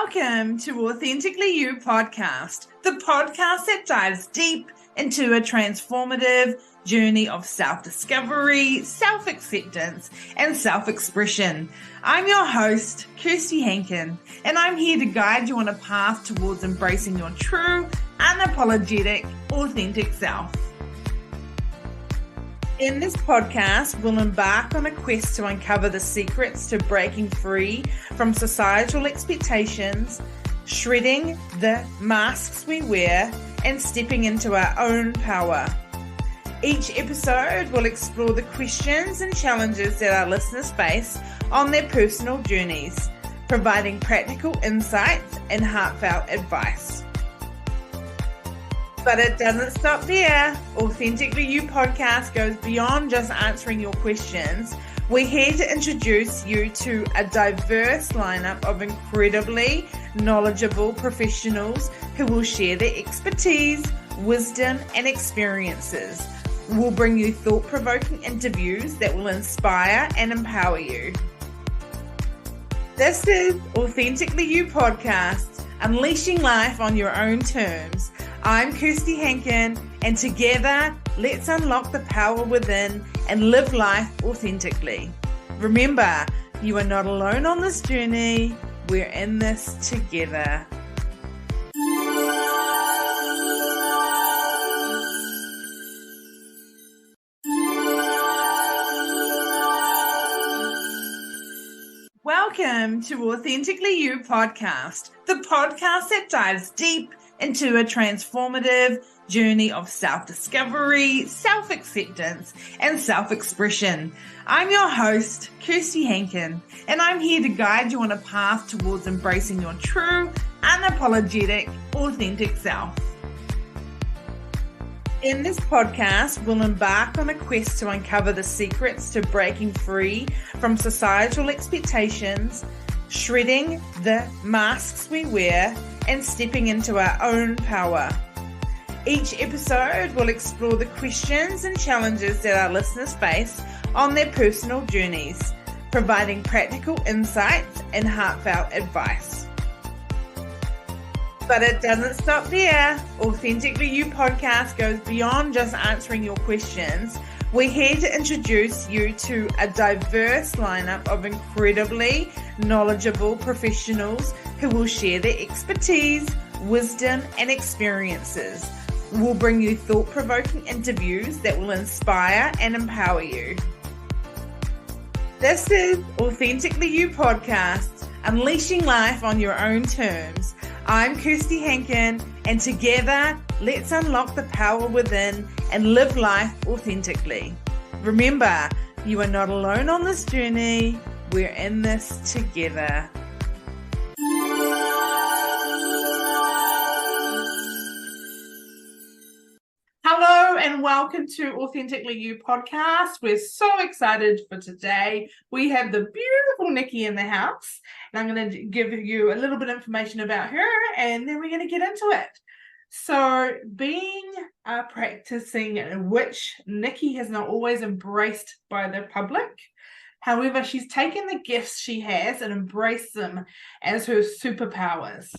Welcome to Authentically You Podcast, the podcast that dives deep into a transformative journey of self-discovery, self-acceptance, and self-expression. I'm your host, Kirsty Hankin, and I'm here to guide you on a path towards embracing your true, unapologetic, authentic self. In this podcast, we'll embark on a quest to uncover the secrets to breaking free from societal expectations, shredding the masks we wear, and stepping into our own power. Each episode will explore the questions and challenges that our listeners face on their personal journeys, providing practical insights and heartfelt advice. But it doesn't stop there. Authentically You Podcast goes beyond just answering your questions. We're here to introduce you to a diverse lineup of incredibly knowledgeable professionals who will share their expertise, wisdom, and experiences. We'll bring you thought-provoking interviews that will inspire and empower you. This is Authentically You Podcast, unleashing life on your own terms. I'm Kirsty Hankin, and together, let's unlock the power within and live life authentically. Remember, you are not alone on this journey. We're in this together. Welcome to Authentically You Podcast, the podcast that dives deep into a transformative journey of self-discovery, self-acceptance, and self-expression. I'm your host, Kirsty Hankin, and I'm here to guide you on a path towards embracing your true, unapologetic, authentic self. In this podcast, we'll embark on a quest to uncover the secrets to breaking free from societal expectations, shredding the masks we wear, and stepping into our own power. Each episode will explore the questions and challenges that our listeners face on their personal journeys, providing practical insights and heartfelt advice. But it doesn't stop there. Authentically You Podcast goes beyond just answering your questions. We're here to introduce you to a diverse lineup of incredibly knowledgeable professionals who will share their expertise, wisdom, and experiences. We'll bring you thought-provoking interviews that will inspire and empower you. This is Authentically You Podcast, unleashing life on your own terms. I'm Kirsty Hankin, and together, let's unlock the power within and live life authentically. Remember, you are not alone on this journey. We're in this together. Hello and welcome to Authentically You Podcast. We're so excited for today. We have the beautiful Nikki in the house, and I'm going to give you a little bit of information about her, and then we're going to get into it. So, being a practicing witch, Nikki has not always embraced by the public. However, she's taken the gifts she has and embraced them as her superpowers.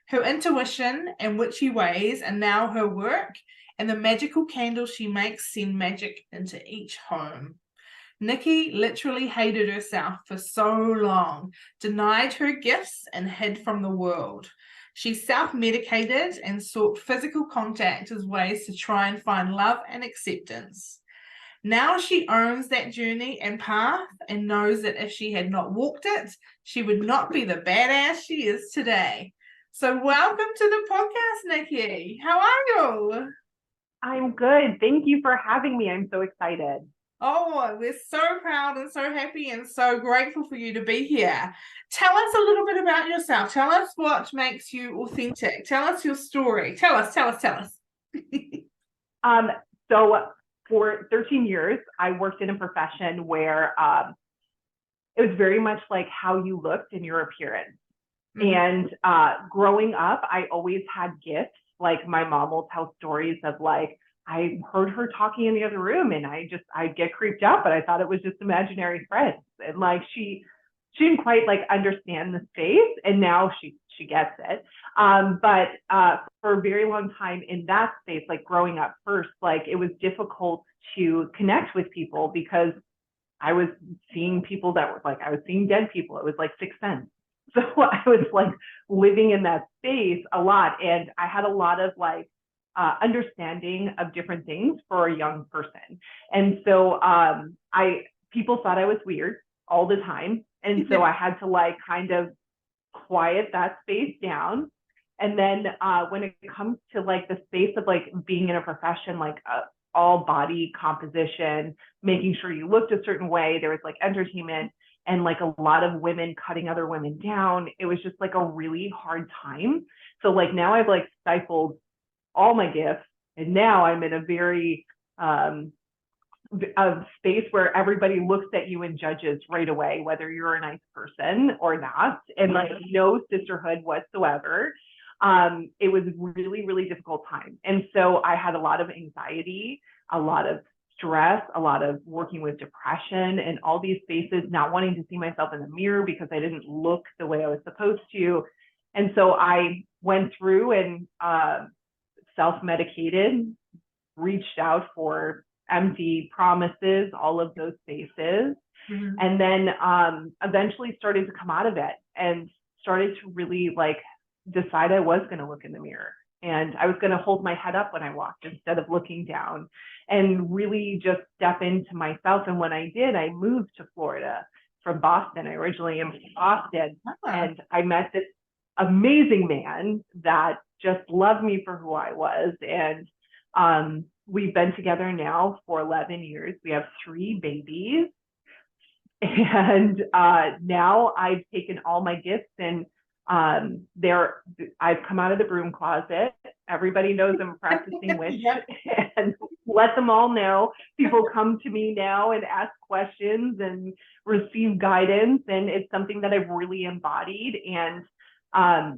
Her intuition and witchy ways are now her work, and the magical candles she makes send magic into each home. Nikki literally hated herself for so long, denied her gifts, and hid from the world. She self-medicated and sought physical contact as ways to try and find love and acceptance. Now she owns that journey and path and knows that if she had not walked it, she would not be the badass she is today. So welcome to the podcast, Nikki. How are you? I'm good. Thank you for having me. I'm so excited. Oh, we're so proud and so happy and so grateful for you to be here. Tell us a little bit about yourself. Tell us what makes you authentic. Tell us your story. Tell us. So for 13 years, I worked in a profession where it was very much like how you looked and your appearance. Mm-hmm. And growing up, I always had gifts. Like my mom will tell stories of like, I heard her talking in the other room and I'd get creeped out, but I thought it was just imaginary friends. And like, she didn't quite like understand the space. And now she gets it. But for a very long time in that space, like growing up first, like it was difficult to connect with people because I was seeing people that were like, I was seeing dead people. It was like Sixth Sense. So I was like living in that space a lot. And I had a lot of like understanding of different things for a young person. And so people thought I was weird all the time. And so I had to like kind of quiet that space down. And then when it comes to like the space of like being in a profession, like all body composition, making sure you looked a certain way, there was like entertainment and like a lot of women cutting other women down. It was just like a really hard time. So like now I've like stifled all my gifts, and now I'm in a very of space where everybody looks at you and judges right away whether you're a nice person or not, and like no sisterhood whatsoever. It was really, really difficult time. And so I had a lot of anxiety, a lot of stress, a lot of working with depression and all these spaces, not wanting to see myself in the mirror because I didn't look the way I was supposed to. And so I went through and self-medicated, reached out for empty promises, all of those spaces, and then eventually started to come out of it and started to really like decide I was going to look in the mirror and I was going to hold my head up when I walked instead of looking down and really just step into myself. And when I did, I moved to Florida from Boston. I originally am from Boston, and I met this amazing man that just loved me for who I was. And we've been together now for 11 years. We have 3 babies. And now I've taken all my gifts and I've come out of the broom closet. Everybody knows I'm a practicing witch. And let them all know. People come to me now and ask questions and receive guidance. And it's something that I've really embodied. And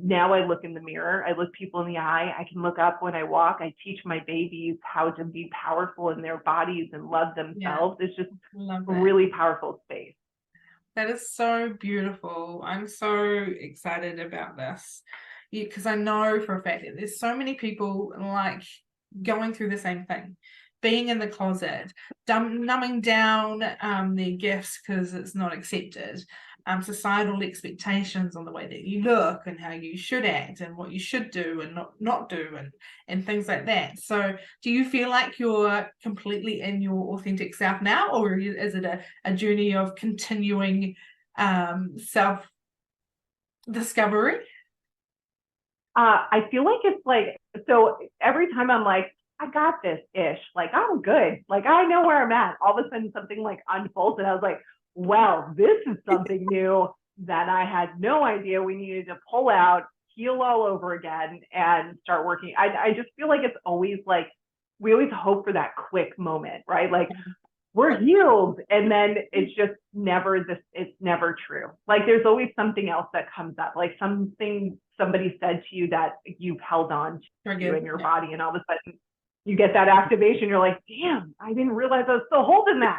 now I look in the mirror, I look people in the eye, I can look up when I walk, I teach my babies how to be powerful in their bodies and love themselves. It's just a really powerful space. That is so beautiful. I'm so excited about this because I know for a fact that there's so many people like going through the same thing, being in the closet, numbing down their gifts because it's not accepted, societal expectations on the way that you look and how you should act and what you should do and not do and things like that. So do you feel like you're completely in your authentic self now, or is it a journey of continuing self-discovery? I feel like it's like, so every time I'm like, I got this ish, like I'm good, like I know where I'm at, all of a sudden something like unfolds and I was like, well, this is something new that I had no idea we needed to pull out, heal all over again, and start working. I just feel like it's always like, we always hope for that quick moment, right? Like we're healed. And then it's just never this, it's never true. Like there's always something else that comes up, like something somebody said to you that you've held on to in your body. And all of a sudden you get that activation. You're like, damn, I didn't realize I was still holding that.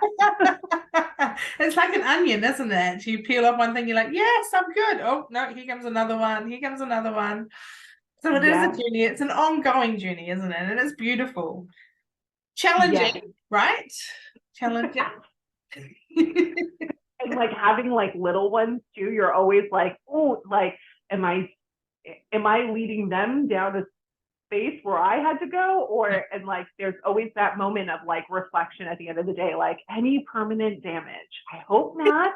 It's like an onion, isn't it? You peel off one thing, you're like, yes, I'm good. Oh no, here comes another one. Here comes another one. So it is a journey. It's an ongoing journey, isn't it? And it's beautiful. Challenging, right? Challenging. And like having like little ones too, you're always like, oh, like, am I leading them down a space where I had to go? Or, and like there's always that moment of like reflection at the end of the day, like any permanent damage? I hope not.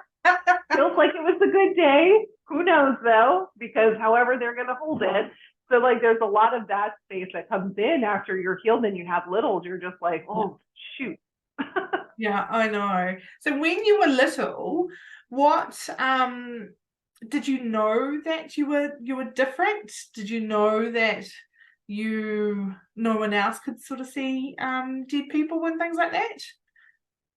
Feels like it was a good day. Who knows though, because however they're gonna hold it. So like there's a lot of that space that comes in after you're healed and you have littles. You're just like, oh shoot. Yeah, I know. So when you were little, what did you know that you were different? Did you know that no one else could sort of see dead people and things like that?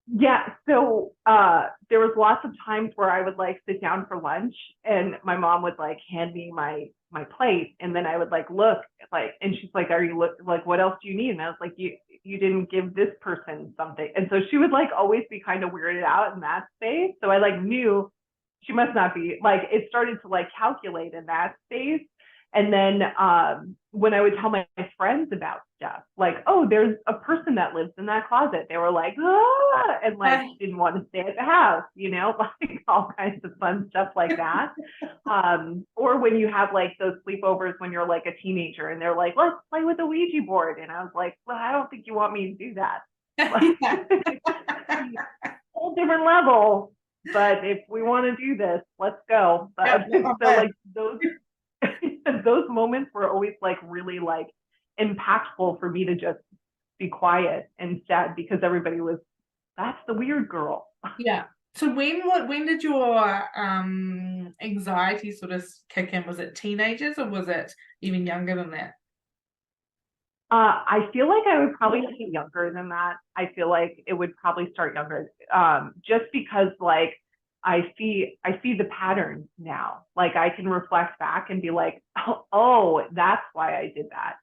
Yeah, so there was lots of times where I would like sit down for lunch and my mom would like hand me my plate, and then I would like look like, and she's like, are you like, what else do you need? And I was like, you didn't give this person something. And so she would like always be kind of weirded out in that space. So I like knew she must not be, like, it started to like calculate in that space. And then when I would tell my friends about stuff, like, oh, there's a person that lives in that closet, they were like, ah, and like didn't want to stay at the house, you know, like all kinds of fun stuff like that. Or when you have like those sleepovers when you're like a teenager and they're like, let's play with the Ouija board. And I was like, well, I don't think you want me to do that. Whole different level. But if we want to do this, let's go. But so like those moments were always like really like impactful for me to just be quiet instead, because everybody was, that's the weird girl. Yeah. So when did your anxiety sort of kick in? Was it teenagers or was it even younger than that? I feel like I would probably be younger than that. I feel like it would probably start younger, just because like I see the patterns now. Like I can reflect back and be like, oh, that's why I did that.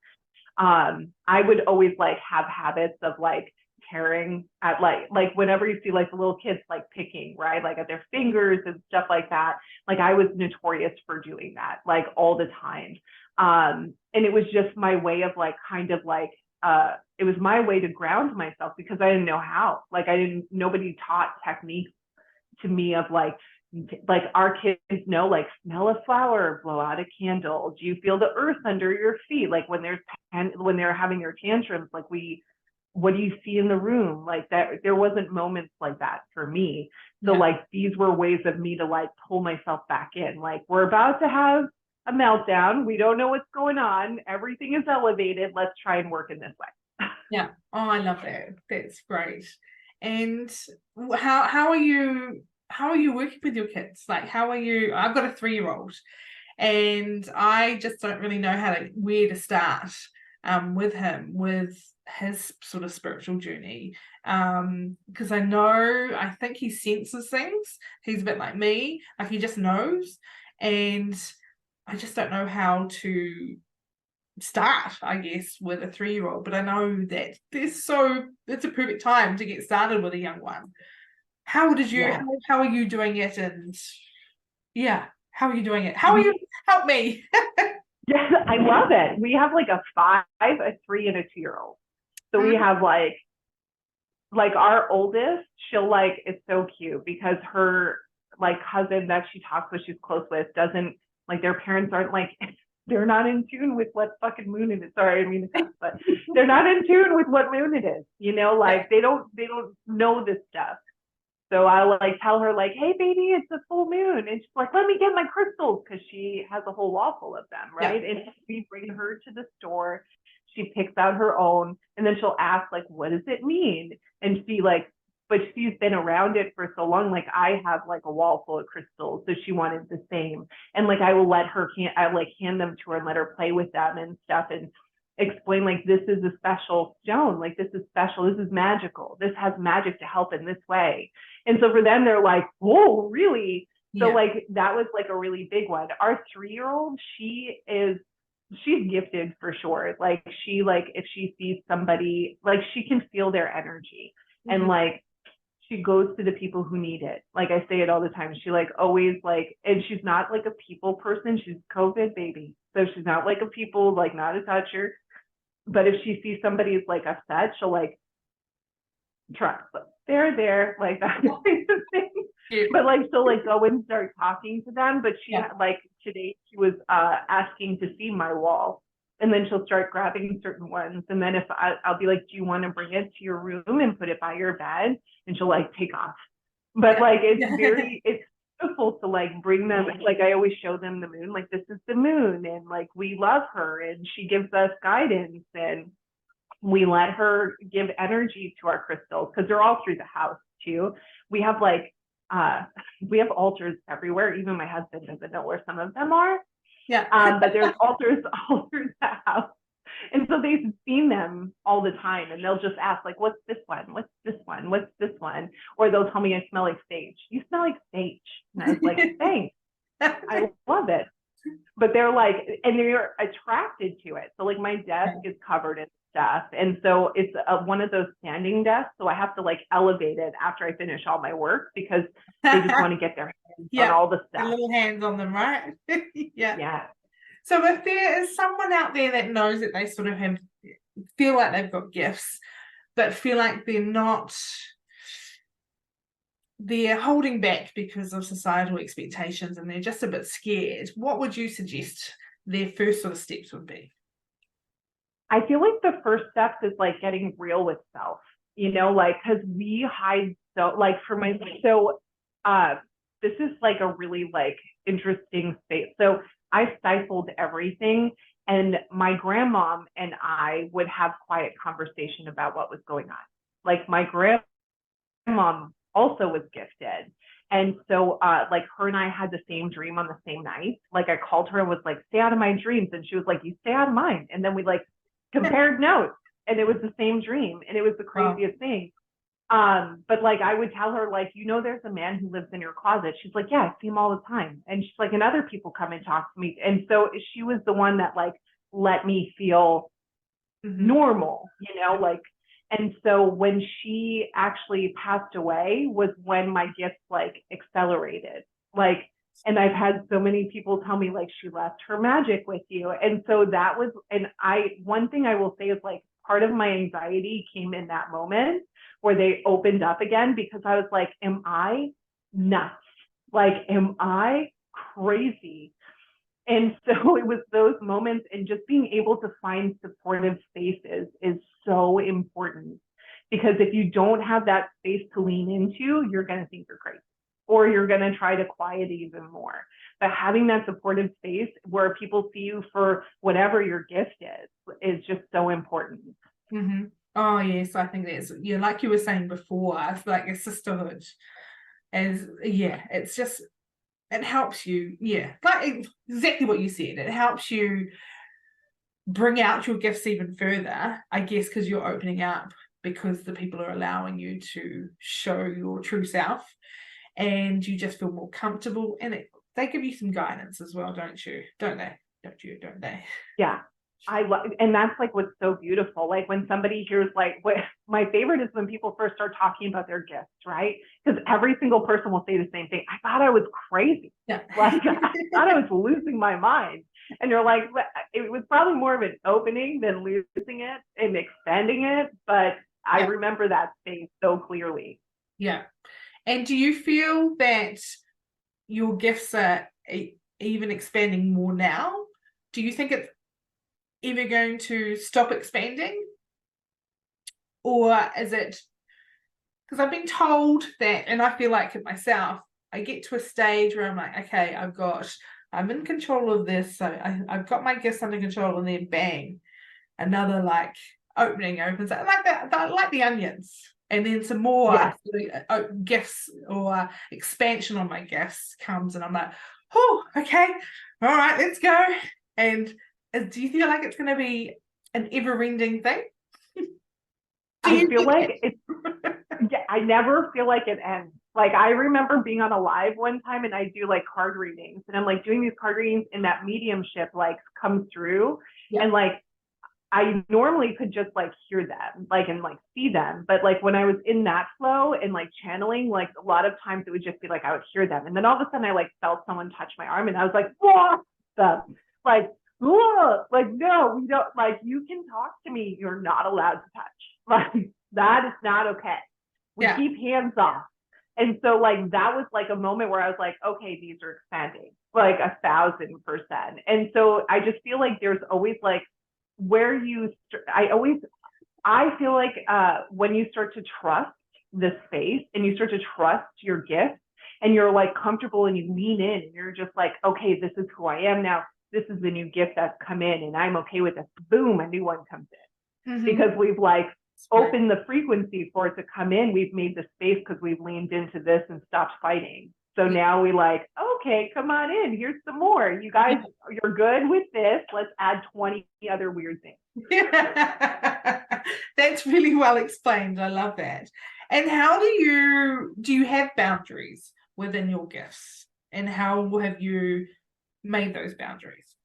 I would always like have habits of like tearing at like whenever you see like the little kids like picking, right, like at their fingers and stuff like that. Like I was notorious for doing that like all the time. And it was just my way of like kind of like it was my way to ground myself, because I didn't know how. Like nobody taught techniques to me of like our kids know, like smell a flower, blow out a candle, do you feel the earth under your feet, like when they're having their tantrums, like what do you see in the room, like that. There wasn't moments like that for me. So like these were ways of me to like pull myself back in, like we're about to have a meltdown, we don't know what's going on, everything is elevated, let's try and work in this way. Yeah. Oh, I love that. That's great. And how are you working with your kids? Like how are you? I've got a 3-year-old and I just don't really know where to start with him, with his sort of spiritual journey, because I think he senses things. He's a bit like me, like he just knows, and I just don't know how to start, I guess, with a 3-year-old. But I know that it's a perfect time to get started with a young one. How did you? Yeah. How are you doing it? And how are you doing it? How are you? Help me. Yes, I love it. We have like a 5, a 3, and a 2-year-old. So we have like our oldest, she'll like, it's so cute because her like cousin that she talks with, she's close with, doesn't like, their parents aren't like, they're not in tune with what fucking moon it is. Sorry, I mean, but they're not in tune with what moon it is, you know, like they don't know this stuff. So I'll like tell her like, hey baby, it's a full moon. And she's like, let me get my crystals, because she has a whole wall full of them, right? And we bring her to the store. She picks out her own, and then she'll ask like, what does it mean? And she like, but she's been around it for so long. Like I have like a wall full of crystals, so she wanted the same. And like I will let her hand them to her and let her play with them and stuff, and explain like, this is a special stone, like this is special, this is magical, this has magic to help in this way. And so for them, they're like, whoa, really? So like that was like a really big one. Our 3-year-old, she's gifted for sure. Like she, like if she sees somebody, like she can feel their energy, and like she goes to the people who need it. Like I say it all the time. She like always like, and she's not like a people person. She's COVID baby. So she's not like a people, like not a toucher. But if she sees somebody's like upset, she'll like trust them. They're there, like that kind of thing. But like she'll like go and start talking to them. But she like today she was asking to see my wall. And then she'll start grabbing certain ones. And then if I'll be like, do you want to bring it to your room and put it by your bed? And she'll like take off. But like, it's beautiful to like bring them. Like I always show them the moon, like this is the moon. And like, we love her and she gives us guidance, and we let her give energy to our crystals, because they're all through the house too. We have like, we have altars everywhere. Even my husband doesn't know where some of them are. But there's altars all through the house. And so they've seen them all the time, and they'll just ask like, what's this one? What's this one? What's this one? Or they'll tell me I smell like sage. You smell like sage. And I was like, thanks. I love it. But they're like, and they're attracted to it. So like my desk is covered in stuff. And so it's one of those standing desks. So I have to like elevate it after I finish all my work, because they just want to get their hands on all the stuff. Little hands on them, right? Yeah. So if there is someone out there that knows that they sort of feel like they've got gifts, but feel like they're holding back because of societal expectations and they're just a bit scared, what would you suggest their first sort of steps would be? I feel like the first step is like getting real with self, like, because we hide so, like, this is like a really like interesting space. So I stifled everything, and my grandmom and I would have quiet conversation about what was going on. Like, my grandmom also was gifted. And so like, her and I had the same dream on the same night. Like, I called her and was like, stay out of my dreams. And she was like, you stay out of mine. And then we like compared notes, and it was the same dream. And it was the craziest thing. But like, I would tell her, like, there's a man who lives in your closet. She's like, yeah, I see him all the time. And she's like, and other people come and talk to me. And so she was the one that like let me feel normal, like. And so when she actually passed away was when my gifts like accelerated. Like, and I've had so many people tell me like, she left her magic with you. And so that was, one thing I will say is like, part of my anxiety came in that moment where they opened up again, because I was like, am I nuts? Like, am I crazy? And so it was those moments, and just being able to find supportive spaces is so important, because if you don't have that space to lean into, you're going to think you're crazy, or you're going to try to quiet it even more. But having that supportive space where people see you for whatever your gift is just so important. Mm-hmm. Oh yes, I think that's, like you were saying before, it's like a sisterhood. It's just, it helps you, like exactly what you said. It helps you bring out your gifts even further, I guess, because you're opening up, because the people are allowing you to show your true self, and you just feel more comfortable. And they give you some guidance as well, don't they? Don't they? Yeah. And that's like what's so beautiful. Like, when somebody hears, like, what my favorite is when people first start talking about their gifts, right? Because every single person will say the same thing. I thought I was crazy. Yeah. Like, I thought I was losing my mind. And you're like, it was probably more of an opening than losing it and expanding it. But I remember that space so clearly. Yeah. And do you feel that your gifts are even expanding more now? Do you think it's ever going to stop expanding? Or is it, because I've been told that, and I feel like it myself, I get to a stage where I'm like, okay, I'm in control of this, so I've got my gifts under control, and then bang, another like opening opens up, like that, like the onions, and then some more gifts or expansion on my gifts comes, and I'm like, oh, okay, all right, let's go. And do you feel like it's going to be an ever-ending thing? I feel like it's, I never feel like it ends. Like, I remember being on a live one time, and I do like card readings, and I'm like doing these card readings, and that mediumship like comes through, and like, I normally could just like hear them, like, and like see them. But like, when I was in that flow and like channeling, like, a lot of times it would just be like, I would hear them. And then all of a sudden I like felt someone touch my arm, and I was like, what the, like, whoa, like, no, we don't, like, you can talk to me. You're not allowed to touch. Like, that is not okay. We keep hands off. And so like, that was like a moment where I was like, okay, these are expanding like 1,000%. And so I just feel like there's always like, where I feel like when you start to trust the space, and you start to trust your gift, and you're like comfortable, and you lean in, and you're just like, okay, this is who I am now. This is the new gift that's come in, and I'm okay with this. Boom, a new one comes in. Because we've like opened the frequency for it to come in. We've made the space because we've leaned into this and stopped fighting. So now we like, okay, come on in. Here's some more. You guys, you're good with this. Let's add 20 other weird things. That's really well explained. I love that. And how do you have boundaries within your gifts? And how have you made those boundaries?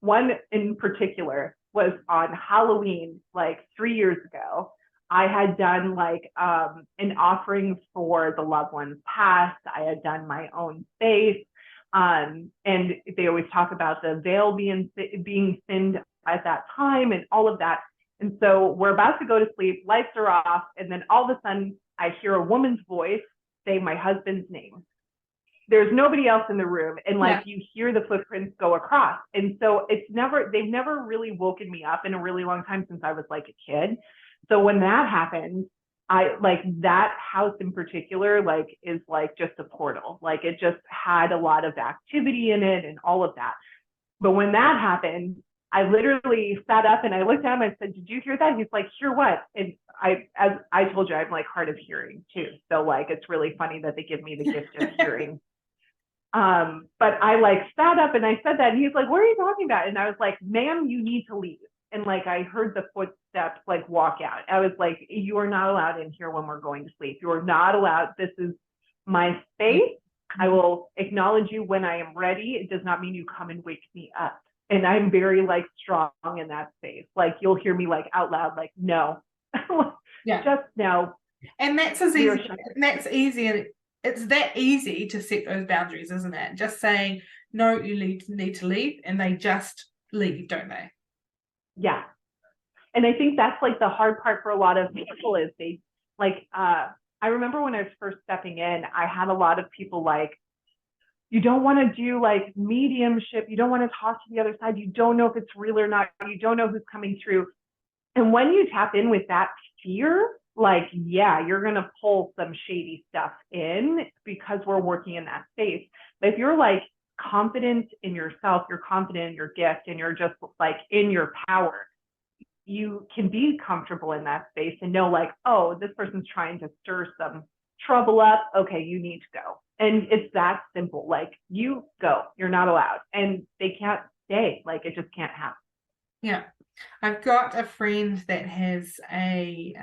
One in particular was on Halloween, like 3 years ago. I had done like an offering for the loved ones passed. I had done my own space. And they always talk about the veil being thinned at that time and all of that. And so we're about to go to sleep, lights are off, and then all of a sudden I hear a woman's voice say my husband's name. There's nobody else in the room, and like you hear the footprints go across. And so they've never really woken me up in a really long time since I was like a kid. So when that happened, I like that house in particular, like is like just a portal. Like it just had a lot of activity in it and all of that. But when that happened, I literally sat up and I looked at him and I said, "Did you hear that?" He's like, "Hear what?" And as I told you, I'm like hard of hearing too. So like, it's really funny that they give me the gift of hearing. But I like sat up and I said that, and he's like, "What are you talking about?" And I was like, "Ma'am, you need to leave." And like, I heard the footsteps like walk out. I was like, "You are not allowed in here when we're going to sleep. You are not allowed. This is my space. I will acknowledge you when I am ready. It does not mean you come and wake me up." And I'm very like strong in that space. Like you'll hear me like out loud, like, "No." Just no. And that's as easy. And that's easy. It's that easy to set those boundaries, isn't it? Just saying, "No, you need to leave," and they just leave, don't they? Yeah. And I think that's like the hard part for a lot of people is they like, I remember when I was first stepping in, I had a lot of people like, "You don't want to do like mediumship. You don't want to talk to the other side. You don't know if it's real or not. You don't know who's coming through." And when you tap in with that fear, like, yeah, you're going to pull some shady stuff in because we're working in that space. But if you're like confident in yourself, you're confident in your gift, and you're just like in your power, you can be comfortable in that space and know like, "Oh, this person's trying to stir some trouble up. Okay, you need to go." And it's that simple. Like, you go, you're not allowed, and they can't stay. Like, it just can't happen. Yeah. I've got a friend that has a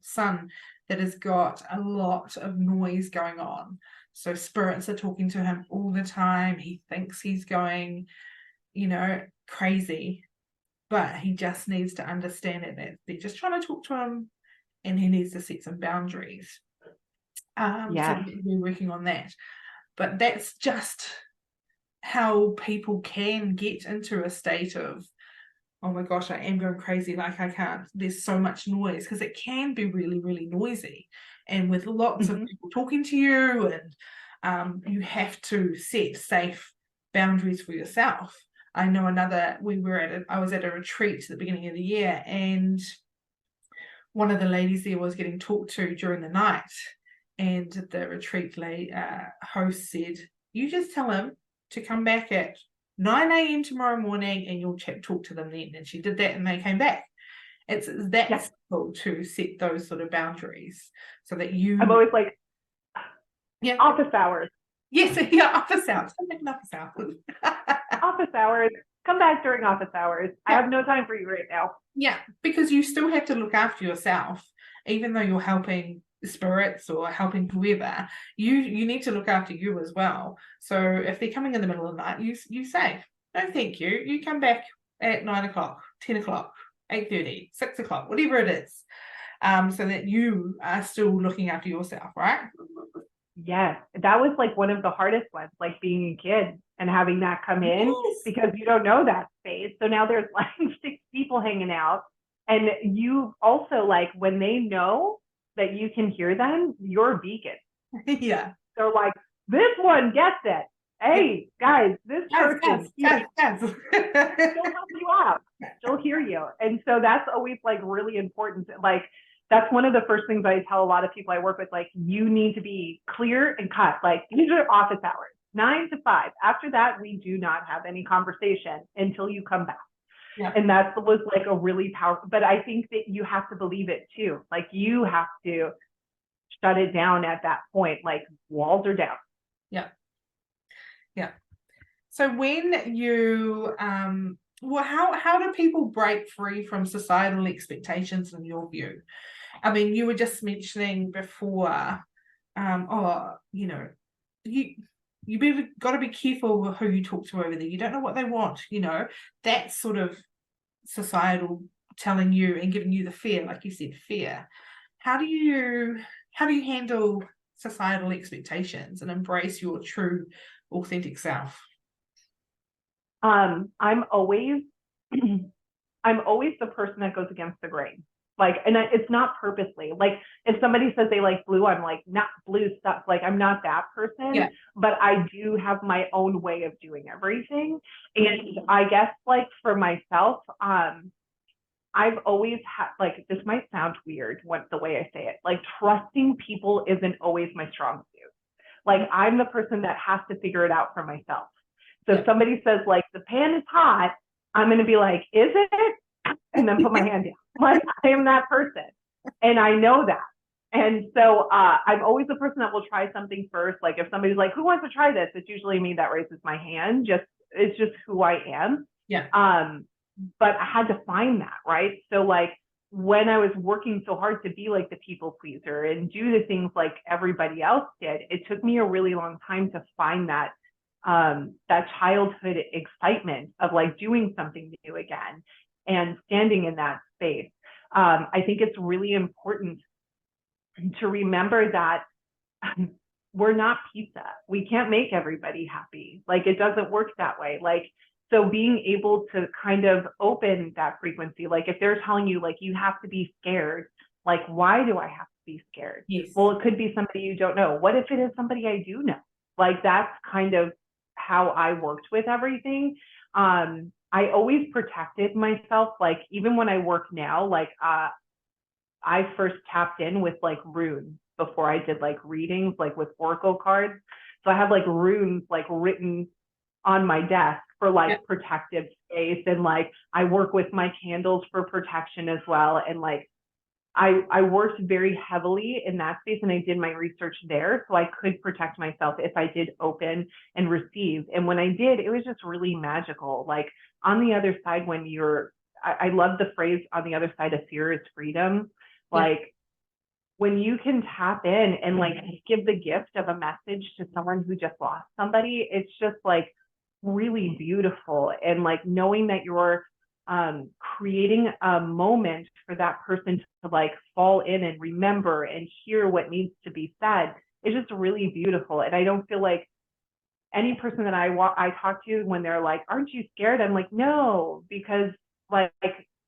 son that has got a lot of noise going on. So spirits are talking to him all the time. He thinks he's going, crazy, but he just needs to understand it, that they're just trying to talk to him and he needs to set some boundaries. So we're working on that. But that's just how people can get into a state of, "Oh my gosh, I am going crazy, like I can't, there's so much noise," because it can be really, really noisy. And with lots of people talking to you, and you have to set safe boundaries for yourself. I know I was at a retreat at the beginning of the year, and one of the ladies there was getting talked to during the night, and the retreat host said, "You just tell him to come back at 9 a.m. tomorrow morning and you'll talk to them then." And she did that and they came back. It's that simple to set those sort of boundaries so that I'm always like, office hours. Yes, office hours. I'm making office hours. Office hours. Come back during office hours. I have no time for you right now. Yeah, because you still have to look after yourself, even though you're helping spirits or helping whoever. You need to look after you as well. So if they're coming in the middle of the night, you say, "No, thank you. You come back at 9 o'clock, 10 o'clock, 8:30, 6 o'clock, whatever it is," so that you are still looking after yourself, right? Yes, that was like one of the hardest ones, like being a kid and having that come in because you don't know that space. So now there's like 6 people hanging out, and you also like when they know that you can hear them, you're a beacon. Yeah. They're like, "This one gets it. Hey, guys, this person, guys. She'll help you out. She'll hear you." And so that's always like really important. Like, that's one of the first things I tell a lot of people I work with, like, you need to be clear and cut. Like, these are office hours, 9 to 5. After that, we do not have any conversation until you come back. Yeah. And that was like a really powerful, but I think that you have to believe it too. Like, you have to shut it down at that point. Like, walls are down. Yeah. Yeah. So when you, how do people break free from societal expectations in your view? I mean, you were just mentioning before, you got to be careful with who you talk to over there. You don't know what they want, that's sort of societal telling you and giving you the fear, like you said, fear. How do you handle societal expectations and embrace your true, authentic self? I'm always I'm always the person that goes against the grain. Like, and it's not purposely. Like, if somebody says they like blue, I'm like, not blue stuff. Like, I'm not that person. Yeah. But I do have my own way of doing everything. And I guess, like, for myself, I've always had, like, this might sound weird the way I say it. Like, trusting people isn't always my strong suit. Like, I'm the person that has to figure it out for myself. So if somebody says, like, the pan is hot, I'm going to be like, is it? And then put my hand down. Like, I am that person. And I know that. And so I'm always the person that will try something first. Like, if somebody's like, who wants to try this? It's usually me that raises my hand. It's just who I am. Yeah. But I had to find that, right? So, like, when I was working so hard to be like the people pleaser and do the things like everybody else did, it took me a really long time to find that childhood excitement of, like, doing something new again and standing in that space. I think it's really important to remember that we're not pizza. We can't make everybody happy. Like, it doesn't work that way. Like, so being able to kind of open that frequency, like, if they're telling you, like, you have to be scared, like, why do I have to be scared? Yes. Well, it could be somebody you don't know. What if it is somebody I do know? Like, that's kind of how I worked with everything. I always protected myself. Like, even when I work now, like, I first tapped in with, like, runes before I did, like, readings, like, with oracle cards. So I have, like, runes, like, written on my desk for, like, protective space. And, like, I work with my candles for protection as well. And, like, I worked very heavily in that space, and I did my research there so I could protect myself if I did open and receive. And when I did, it was just really magical. Like, on the other side, I love the phrase, on the other side of fear is freedom. Like, when you can tap in and, like, give the gift of a message to someone who just lost somebody, it's just, like, really beautiful. And, like, knowing that you're creating a moment for that person to, like, fall in and remember and hear what needs to be said is just really beautiful. And I don't feel like any person that I talk to, when they're like, aren't you scared? I'm like, no, because, like,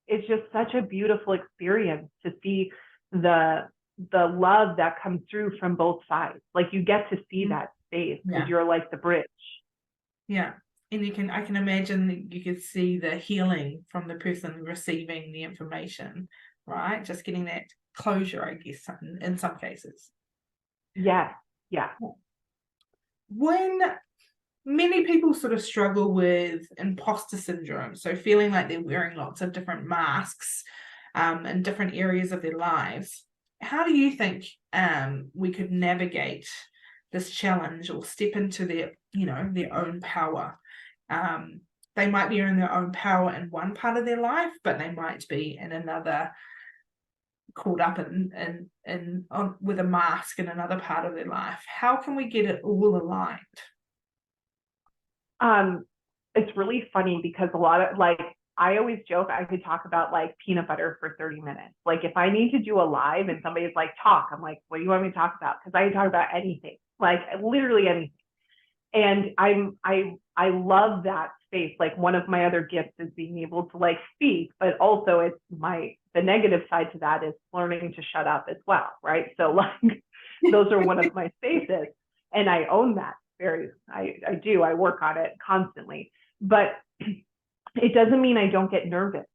it's just such a beautiful experience to see the love that comes through from both sides. Like, you get to see that space because you're like the bridge. Yeah. And I can imagine that you could see the healing from the person receiving the information, right? Just getting that closure, I guess, in some cases. Yeah. Yeah. When many people sort of struggle with imposter syndrome, so feeling like they're wearing lots of different masks in different areas of their lives, how do you think we could navigate this challenge or step into their own power? They might be in their own power in one part of their life, but they might be in another, caught up with a mask in another part of their life. How can we get it all aligned? It's really funny because a lot of, like, I always joke I could talk about, like, peanut butter for 30 minutes. Like, if I need to do a live and somebody's like, talk, I'm like, what do you want me to talk about? Because I can talk about anything, like, literally anything. And I love that space. Like, one of my other gifts is being able to, like, speak, but also it's the negative side to that is learning to shut up as well, right? So, like, those are one of my spaces, and I own that I do. I work on it constantly, but it doesn't mean I don't get nervous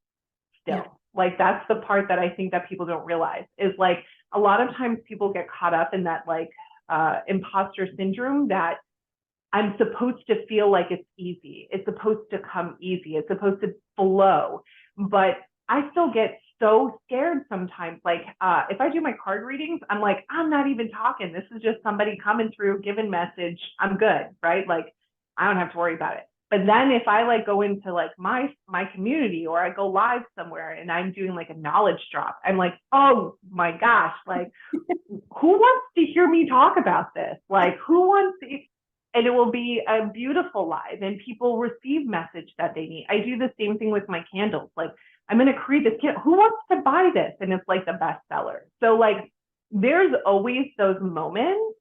still. Yeah. Like, that's the part that I think that people don't realize is, like, a lot of times people get caught up in that, like, imposter syndrome that I'm supposed to feel like it's easy. It's supposed to come easy. It's supposed to flow. But I still get so scared sometimes. Like, if I do my card readings, I'm like, I'm not even talking. This is just somebody coming through, giving message. I'm good, right? Like, I don't have to worry about it. But then if I, like, go into, like, my community, or I go live somewhere and I'm doing, like, a knowledge drop, I'm like, oh my gosh, like, who wants to hear me talk about this? Like, who wants to? And it will be a beautiful live, and people receive message that they need. I do the same thing with my candles. Like, I'm going to create this candle. Who wants to buy this? And it's, like, the bestseller. So, like, there's always those moments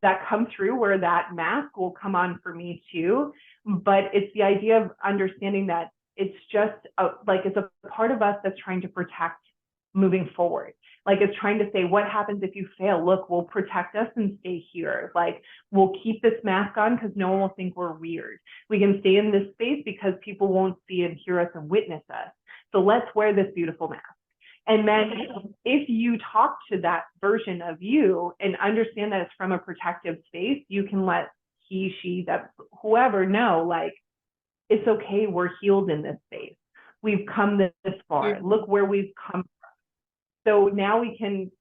that come through where that mask will come on for me too. But it's the idea of understanding that it's just it's a part of us that's trying to protect moving forward. Like it's trying to say, what happens if you fail? Look, we'll protect us and stay here. Like we'll keep this mask on because no one will think we're weird. We can stay in this space because people won't see and hear us and witness us. So let's wear this beautiful mask. And then if you talk to that version of you and understand that it's from a protective space, you can let he, she, that whoever know, like, it's okay. We're healed in this space. We've come this far. Look where we've come from. So now we can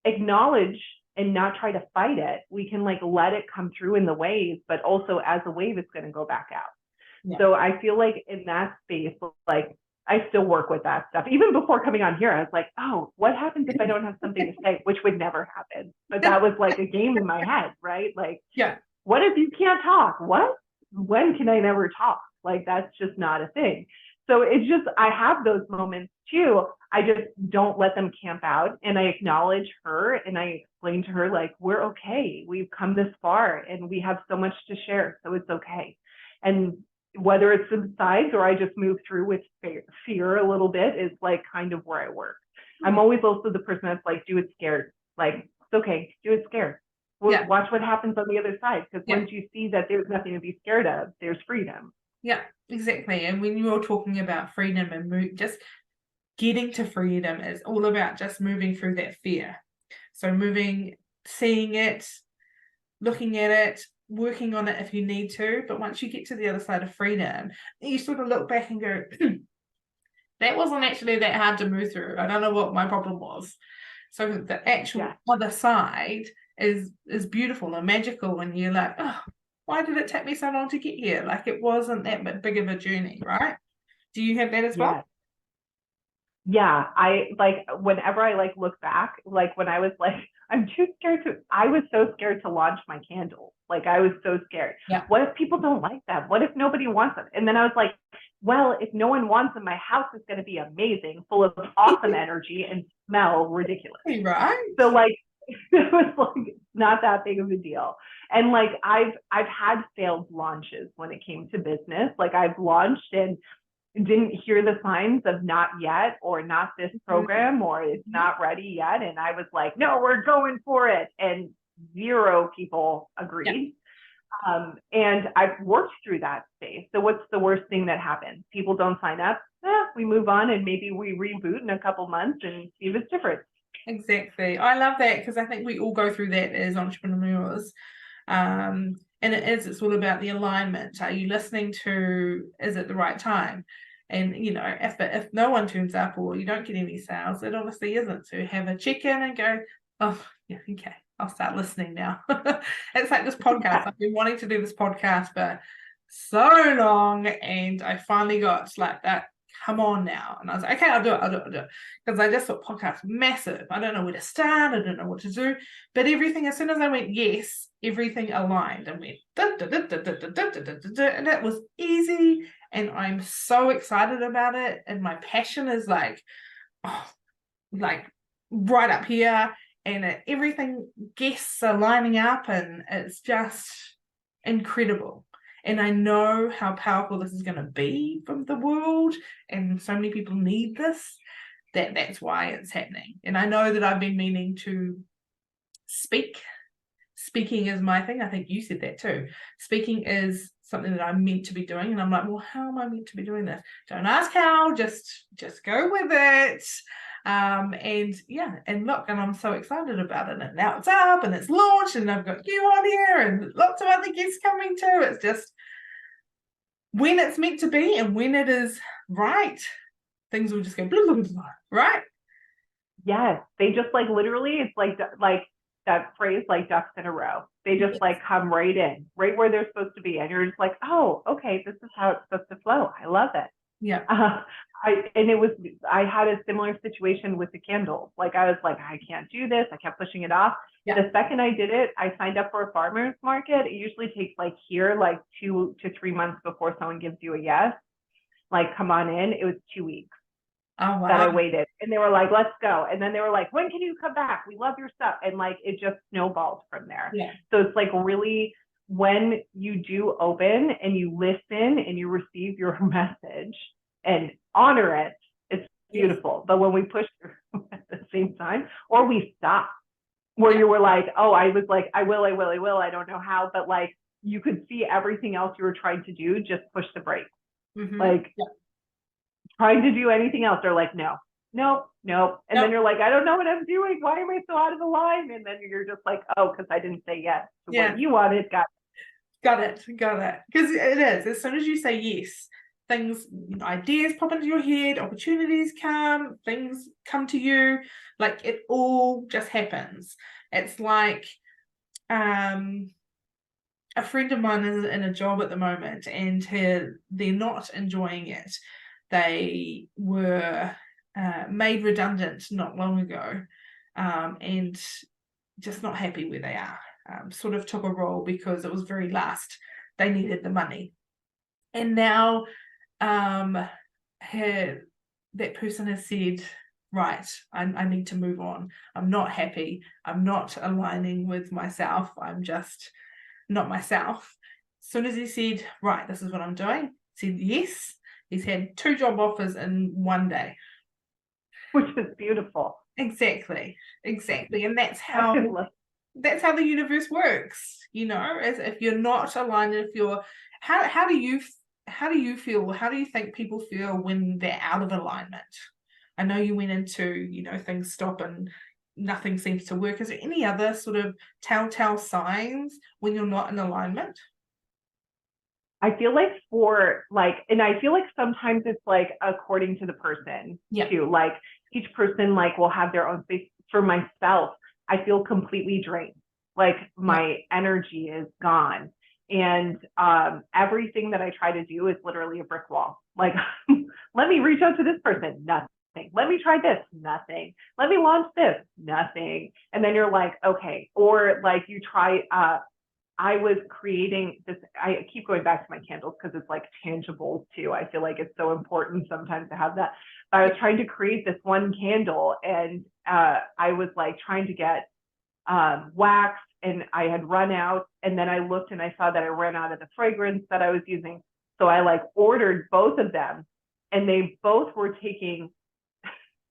acknowledge and not try to fight it. We can like let it come through in the wave, but also as a wave, it's going to go back out. Yeah. So I feel like in that space, like I still work with that stuff. Even before coming on here, I was like, oh, what happens if I don't have something to say, which would never happen. But that was like a game in my head, right? Like, yeah, what if you can't talk? What? When can I never talk? Like, that's just not a thing. So it's just, I have those moments too. I just don't let them camp out. And I acknowledge her and I explain to her, like, we're okay. We've come this far and we have so much to share. So it's okay. And whether it subsides or I just move through with fear a little bit is like kind of where I work. I'm always also the person that's like, do it scared. Like, it's okay, do it scared. Watch what happens on the other side. Because once you see that there's nothing to be scared of, there's freedom. Yeah, exactly. And when you're talking about freedom and just getting to freedom is all about just moving through that fear. So moving, seeing it, looking at it, working on it if you need to. But once you get to the other side of freedom, you sort of look back and go, that wasn't actually that hard to move through. I don't know what my problem was. So the actual other side is beautiful and magical, and you're like, oh, why did it take me so long to get here? Like it wasn't that big of a journey, right? Do you have that as well? Yeah, I like whenever I like look back, like when I was like, I was so scared to launch my candles. Like I was so scared. Yeah. What if people don't like them? What if nobody wants them? And then I was like, well, if no one wants them, my house is going to be amazing, full of awesome energy and smell ridiculous. Right. So like, it was like not that big of a deal. And like, I've had failed launches when it came to business. Like I've launched and didn't hear the signs of not yet, or not this program, or it's not ready yet. And I was like, no, we're going for it. And 0 people agreed. Yeah. And I've worked through that space. So what's the worst thing that happens? People don't sign up. We move on and maybe we reboot in a couple months and see if it's different. Exactly. I love that because I think we all go through that as entrepreneurs. And it's all about the alignment. Are you listening to, is it the right time? And, you know, if no one turns up or you don't get any sales, it obviously isn't. So have a check in and go, oh, yeah, okay, I'll start listening now. It's like this podcast. I've been wanting to do this podcast for so long, and I finally got like that, come on now. And I was like, okay, I'll do it. Because I just thought podcast massive. I don't know where to start. I don't know what to do. But everything, as soon as I went, yes, everything aligned and went, and it was easy. And I'm so excited about it. And my passion is like, oh, like right up here. And everything, guests are lining up, and it's just incredible. And I know how powerful this is going to be from the world, and so many people need this, that's why it's happening. And I know that I've been meaning to speak. Speaking is my thing. I think you said that too. Speaking is something that I'm meant to be doing. And I'm like, well, how am I meant to be doing this? Don't ask how, just go with it. And look, and I'm so excited about it. And now it's up and it's launched, and I've got you on here and lots of other guests coming too. It's just when it's meant to be and when it is right, things will just go blah, blah, blah, right? Yes, they just like literally, it's like that phrase, like ducks in a row. They just like come right in, right where they're supposed to be. And you're just like, oh, okay, this is how it's supposed to flow. I love it. Yeah. I had a similar situation with the candles. Like I was like, I can't do this. I kept pushing it off. Yeah. The second I did it, I signed up for a farmer's market. It usually takes like 2 to 3 months before someone gives you a yes. Like, come on in. It was 2 weeks. Oh, that I wow. waited. And they were like, let's go. And then they were like, when can you come back? We love your stuff. And like, it just snowballed from there. Yeah. So it's like really when you do open and you listen and you receive your message and honor it, it's beautiful. But when we push through at the same time, or we stop, where you were like, oh, I was like, I will, I don't know how, but like you could see everything else you were trying to do, just push the brakes. Like trying to do anything else, they're like, no. And then you're like, I don't know what I'm doing. Why am I so out of the line? And then you're just like, oh, because I didn't say yes to what you wanted. Got it. Because it is, as soon as you say yes, things, ideas pop into your head, opportunities come, things come to you, like it all just happens. It's like a friend of mine is in a job at the moment and they're not enjoying it. They were made redundant not long ago, and just not happy where they are. Sort of took a role because it was very last. They needed the money. And now that person has said, right, I need to move on. I'm not happy. I'm not aligning with myself. I'm just not myself. As soon as he said, right, this is what I'm doing, said yes, he's had 2 job offers in one day. Which is beautiful. Exactly. And that's how the universe works, as if you're not aligned, if you're how do you feel, how do you think people feel when they're out of alignment? I know you went into, things stop and nothing seems to work. Is there any other sort of telltale signs when you're not in alignment? I feel like and I feel like sometimes it's like according to the person too. Like each person like will have their own space. For myself, I feel completely drained. Like my energy is gone. And everything that I try to do is literally a brick wall. Like, let me reach out to this person, nothing. Let me try this, nothing. Let me launch this, nothing. And then you're like, okay. Or like you try, I was creating this, I keep going back to my candles because it's like tangible too. I feel like it's so important sometimes to have that. I was trying to create this one candle and I was like trying to get wax and I had run out, and then I looked and I saw that I ran out of the fragrance that I was using. So I like ordered both of them and they both were taking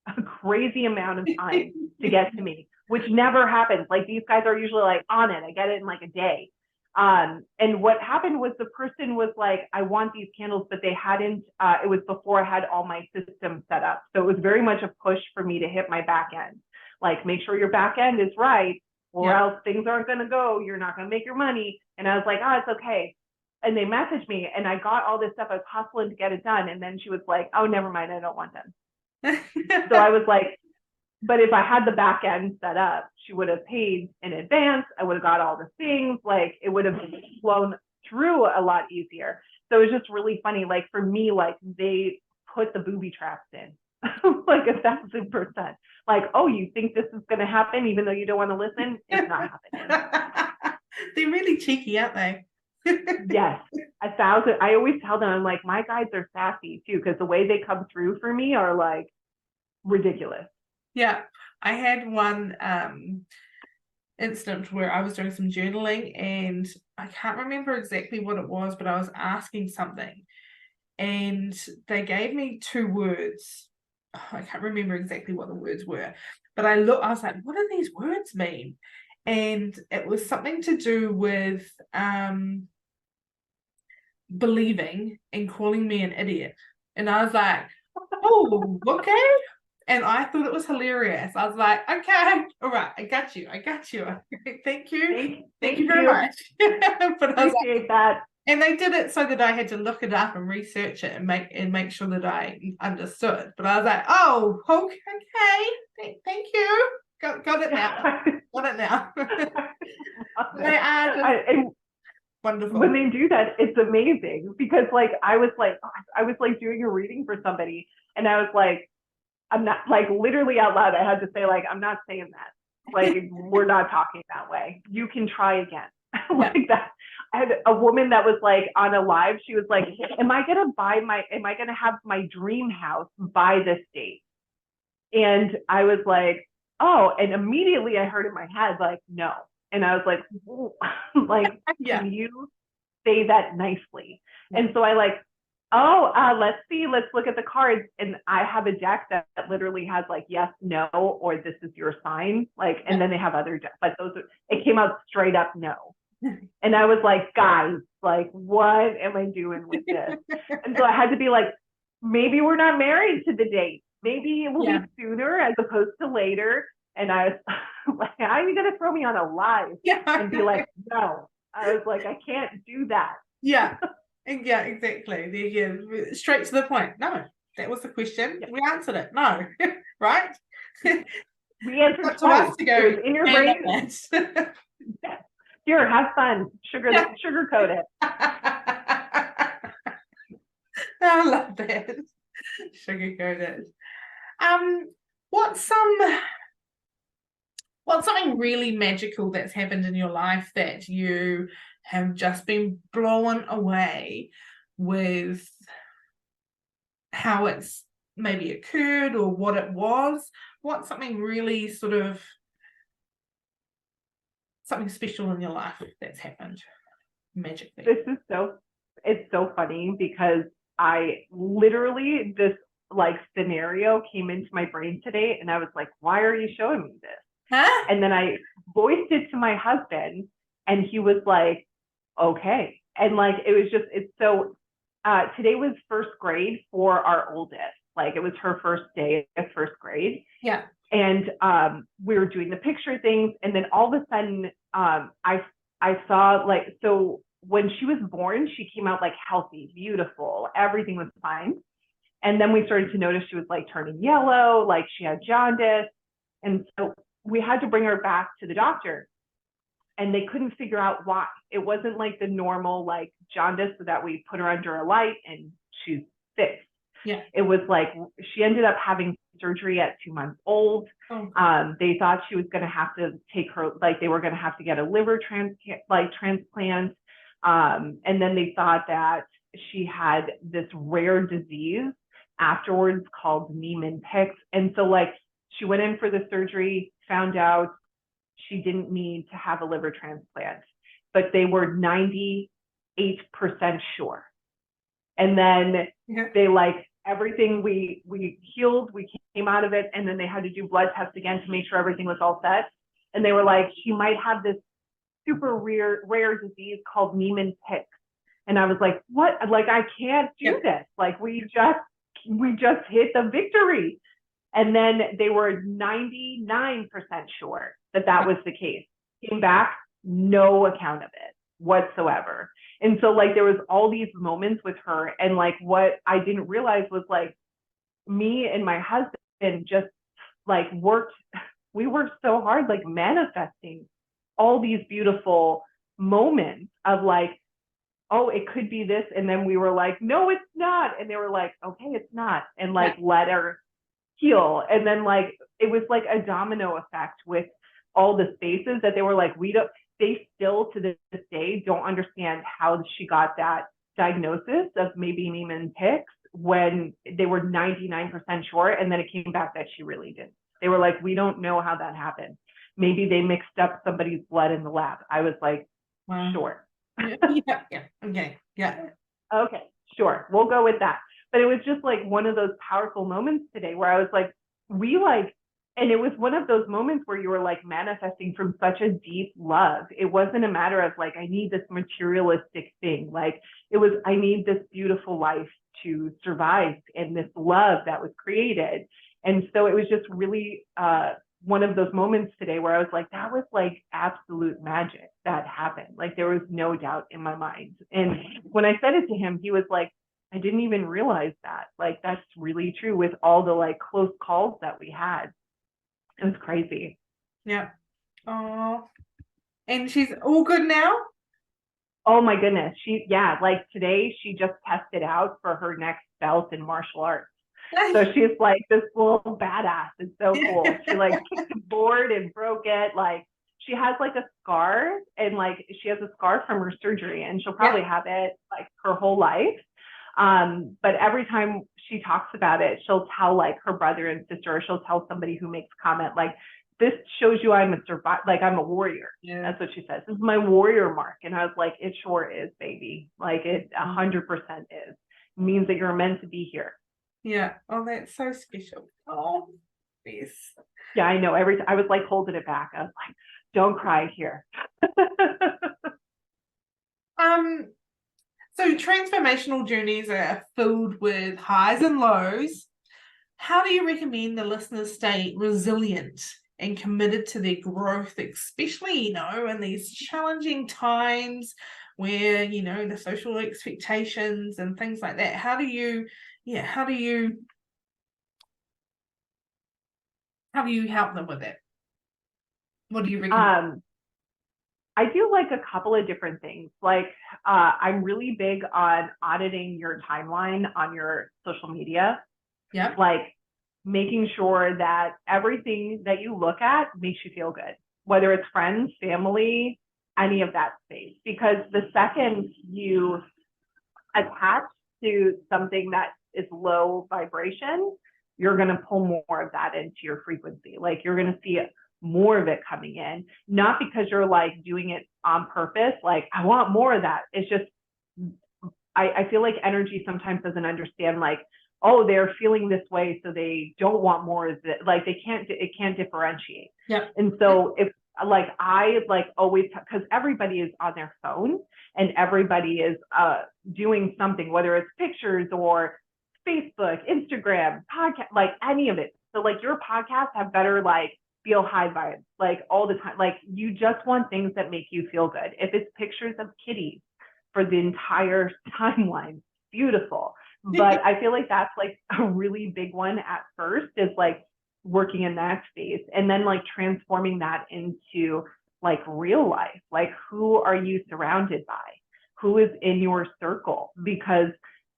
a crazy amount of time to get to me, which never happens. Like these guys are usually like on it. I get it in like a day. And what happened was the person was like, I want these candles, but they hadn't, it was before I had all my systems set up. So it was very much a push for me to hit my back end. Like, make sure your back end is right, or else things aren't going to go. You're not going to make your money. And I was like, oh, it's okay. And they messaged me and I got all this stuff. I was hustling to get it done. And then she was like, oh, never mind. I don't want them. So I was like, but if I had the back end set up, she would have paid in advance. I would have got all the things. Like it would have flown through a lot easier. So it was just really funny. Like for me, like they put the booby traps in like 1,000%. Like, oh, you think this is going to happen even though you don't want to listen? It's not happening. They're really cheeky, aren't they? Yes, 1,000. I always tell them, I'm like, my guides are sassy too, because the way they come through for me are like ridiculous. Yeah, I had one instance where I was doing some journaling and I can't remember exactly what it was, but I was asking something and they gave me 2 words. I can't remember exactly what the words were, but I was like, what do these words mean? And it was something to do with believing and calling me an idiot. And I was like, oh, okay. And I thought it was hilarious. I was like, okay, all right, I got you. Thank you. Thank you very much. But I appreciate that. And they did it so that I had to look it up and research it and make sure that I understood. But I was like, oh, okay, thank you. Got it now. They are just wonderful. When they do that, it's amazing because like I was like doing a reading for somebody and I was like, I'm not, like literally out loud, I had to say like, I'm not saying that. Like, we're not talking that way. You can try again. Like that. had a woman that was like on a live. She was like, am I going to have my dream house by this date? And I was like, oh, and immediately I heard in my head, like, no. And I was like, like, Yeah. can you say that nicely? And so I like, let's see, let's look at the cards. And I have a deck that literally has like, yes, no, or this is your sign. Like, and then they have other decks, but it came out straight up no. And I was like, guys, like, what am I doing with this? And so I had to be like, maybe we're not married to the date. Maybe it will be sooner as opposed to later. And I was like, how are you going to throw me on a live and be like, no? I was like, I can't do that. Yeah, exactly. Straight to the point. No, that was the question. We answered it. No, right? We answered Up to twice. us to go. It was in your brain. Here, have fun. Sugarcoat it. I love that. Sugarcoat it. What's something really magical that's happened in your life that you have just been blown away with how it's maybe occurred or what it was? What's something really something special in your life that's happened magically? It's so funny because I literally, this like scenario came into my brain today and I was like, why are you showing me this? Huh? And then I voiced it to my husband and he was like, okay. And like, today was first grade for our oldest. Like it was her first day of first grade. Yeah. And we were doing the picture things. And then all of a sudden, I saw like, so when she was born, she came out like healthy, beautiful, everything was fine. And then we started to notice she was like turning yellow, like she had jaundice. And so we had to bring her back to the doctor and they couldn't figure out why. It wasn't like the normal like jaundice that we put her under a light and she's fixed. Yeah. It was like she ended up having surgery at 2 months old. Oh. They thought she was going to have to take her, like they were going to have to get a liver transplant. And then they thought that she had this rare disease afterwards called Niemann-Pick. And so like she went in for the surgery, found out she didn't need to have a liver transplant, but they were 98% sure. And then they like everything we healed, we came out of it. And then they had to do blood tests again to make sure everything was all set. And they were like, she might have this super rare disease called Niemann-Pick. And I was like, what? Like, I can't do this. Like, we just hit the victory. And then they were 99% sure that was the case. Came back, no account of it whatsoever. And so like there was all these moments with her, and like what I didn't realize was like me and my husband just like we worked so hard like manifesting all these beautiful moments of like, oh, it could be this. And then we were like, no, it's not. And they were like, okay, it's not. And like, let her heal. And then like, it was like a domino effect with all the spaces that they were like, they still to this day don't understand how she got that diagnosis of maybe Niemann-Pick when they were 99% sure. And then it came back that she really didn't. They were like, we don't know how that happened. Maybe they mixed up somebody's blood in the lab. I was like, wow. Sure. Okay. Yeah. Okay, sure. We'll go with that. But it was just like one of those powerful moments today where I was like, and it was one of those moments where you were like manifesting from such a deep love. It wasn't a matter of like, I need this materialistic thing. Like it was, I need this beautiful life to survive and this love that was created. And so it was just really one of those moments today where I was like, that was like absolute magic that happened. Like there was no doubt in my mind. And when I said it to him, he was like, I didn't even realize that. Like that's really true with all the like close calls that we had. It was crazy. Yeah. Oh, and she's all good now? Oh my goodness. Like today she just tested out for her next belt in martial arts. So she's like this little badass. It's so cool. She like kicked the board and broke it. Like she has like a scar, and like she has a scar from her surgery, and she'll probably have it like her whole life. But every time she talks about it, she'll tell like her brother and sister, or she'll tell somebody who makes comment like, this shows you I'm a survivor, like I'm a warrior. Yeah. That's what she says. This is my warrior mark. And I was like, it sure is, baby. Like it 100% is. It means that you're meant to be here. Yeah. Oh, that's so special. Oh, yes. Yeah, I know. I was like holding it back. I was like, don't cry here. So transformational journeys are filled with highs and lows. How do you recommend the listeners stay resilient and committed to their growth, especially, in these challenging times where, the social expectations and things like that? How do you help them with it? What do you recommend? I do like a couple of different things. Like, I'm really big on auditing your timeline on your social media. Yeah. Like making sure that everything that you look at makes you feel good, whether it's friends, family, any of that space. Because the second you attach to something that is low vibration, you're going to pull more of that into your frequency. Like you're going to see more of it coming in, not because you're like doing it on purpose. Like I want more of that. It's just, I feel like energy sometimes doesn't understand like, oh, they're feeling this way, so they don't want more of it. Like it can't differentiate. Yeah. And so if like I like always, because everybody is on their phone and everybody is doing something, whether it's pictures or Facebook, Instagram, podcast, like any of it. So like your podcasts have better like feel high vibes like all the time. Like you just want things that make you feel good. If it's pictures of kitties for the entire timeline, beautiful. But I feel like that's like a really big one at first, is like working in that space and then like transforming that into like real life. Like who are you surrounded by? Who is in your circle? Because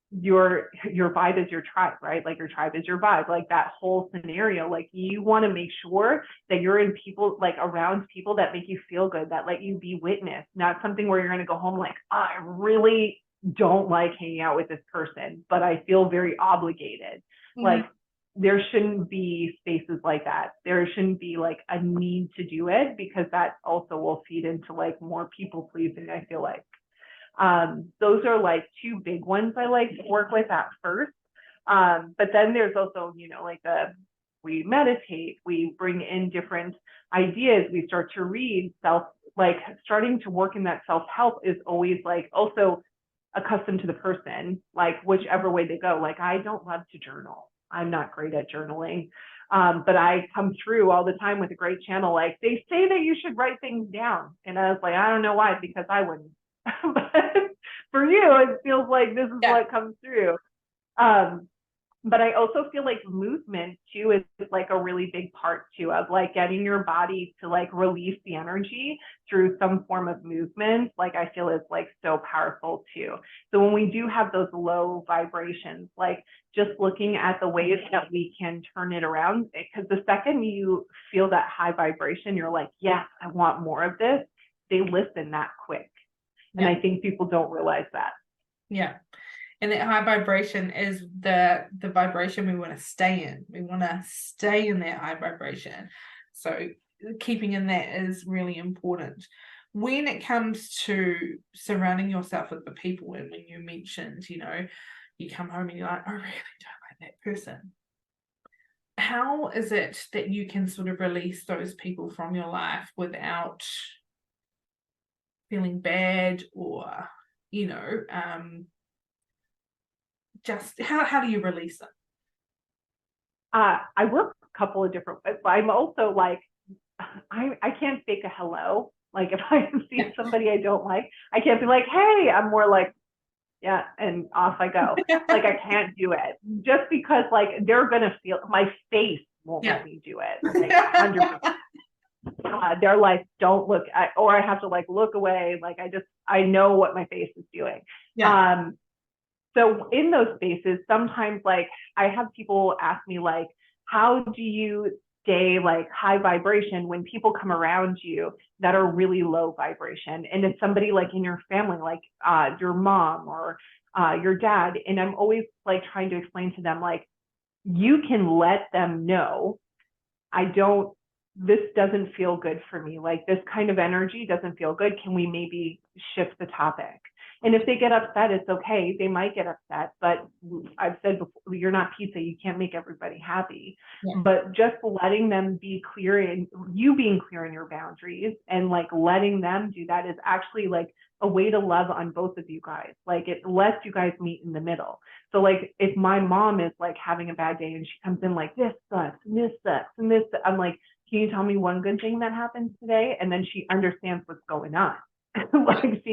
your vibe is your tribe, right? Like your tribe is your vibe, like that whole scenario. Like you want to make sure that you're in people, like around people that make you feel good, that let you be witnessed, not something where you're going to go home like, oh, I really don't like hanging out with this person, but I feel very obligated. Mm-hmm. Like there shouldn't be spaces like that. There shouldn't be like a need to do it, because that also will feed into like more people pleasing, I feel like. Those are like two big ones I like to work with at first. But then there's also, like we meditate, we bring in different ideas, we start to read like starting to work in that self-help is always like also accustomed to the person, like whichever way they go. Like I don't love to journal. I'm not great at journaling. But I come through all the time with a great channel. Like they say that you should write things down. And I was like, I don't know why, because I wouldn't. But for you, it feels like this is what comes through. But I also feel like movement too is like a really big part too, of like getting your body to like release the energy through some form of movement. Like I feel is like so powerful too. So when we do have those low vibrations, like just looking at the ways that we can turn it around, because the second you feel that high vibration, you're like, yes, I want more of this. They listen that quick. And I think people don't realize that. Yeah. And that high vibration is the vibration we want to stay in. We want to stay in that high vibration. So keeping in that is really important. When it comes to surrounding yourself with the people, and when you mentioned, you come home and you're like, I really don't like that person. How is it that you can sort of release those people from your life without feeling bad, or, just how do you release them? I work a couple of different ways. I'm also like, I can't fake a hello. Like if I see somebody I don't like, I can't be like, hey, I'm more like, yeah, and off I go. Like I can't do it, just because like they're gonna feel, my face won't let me do it. Like 100%. They're like, don't look at, or I have to like look away. Like I know what my face is doing. Yeah. So in those spaces, sometimes like I have people ask me like, how do you stay like high vibration when people come around you that are really low vibration. And it's somebody like in your family, like your mom or your dad. And I'm always like trying to explain to them, like, you can let them know, this doesn't feel good for me. Like, this kind of energy doesn't feel good. Can we maybe shift the topic? And if they get upset, it's okay. They might get upset, but I've said before, you're not pizza. You can't make everybody happy. Yeah. But just letting them be clear, and you being clear in your boundaries and like letting them do that is actually like a way to love on both of you guys. Like, it lets you guys meet in the middle. So like, if my mom is like having a bad day and she comes in like, this sucks and this sucks and this, I'm like, can you tell me one good thing that happened today? And then she understands what's going on. Like,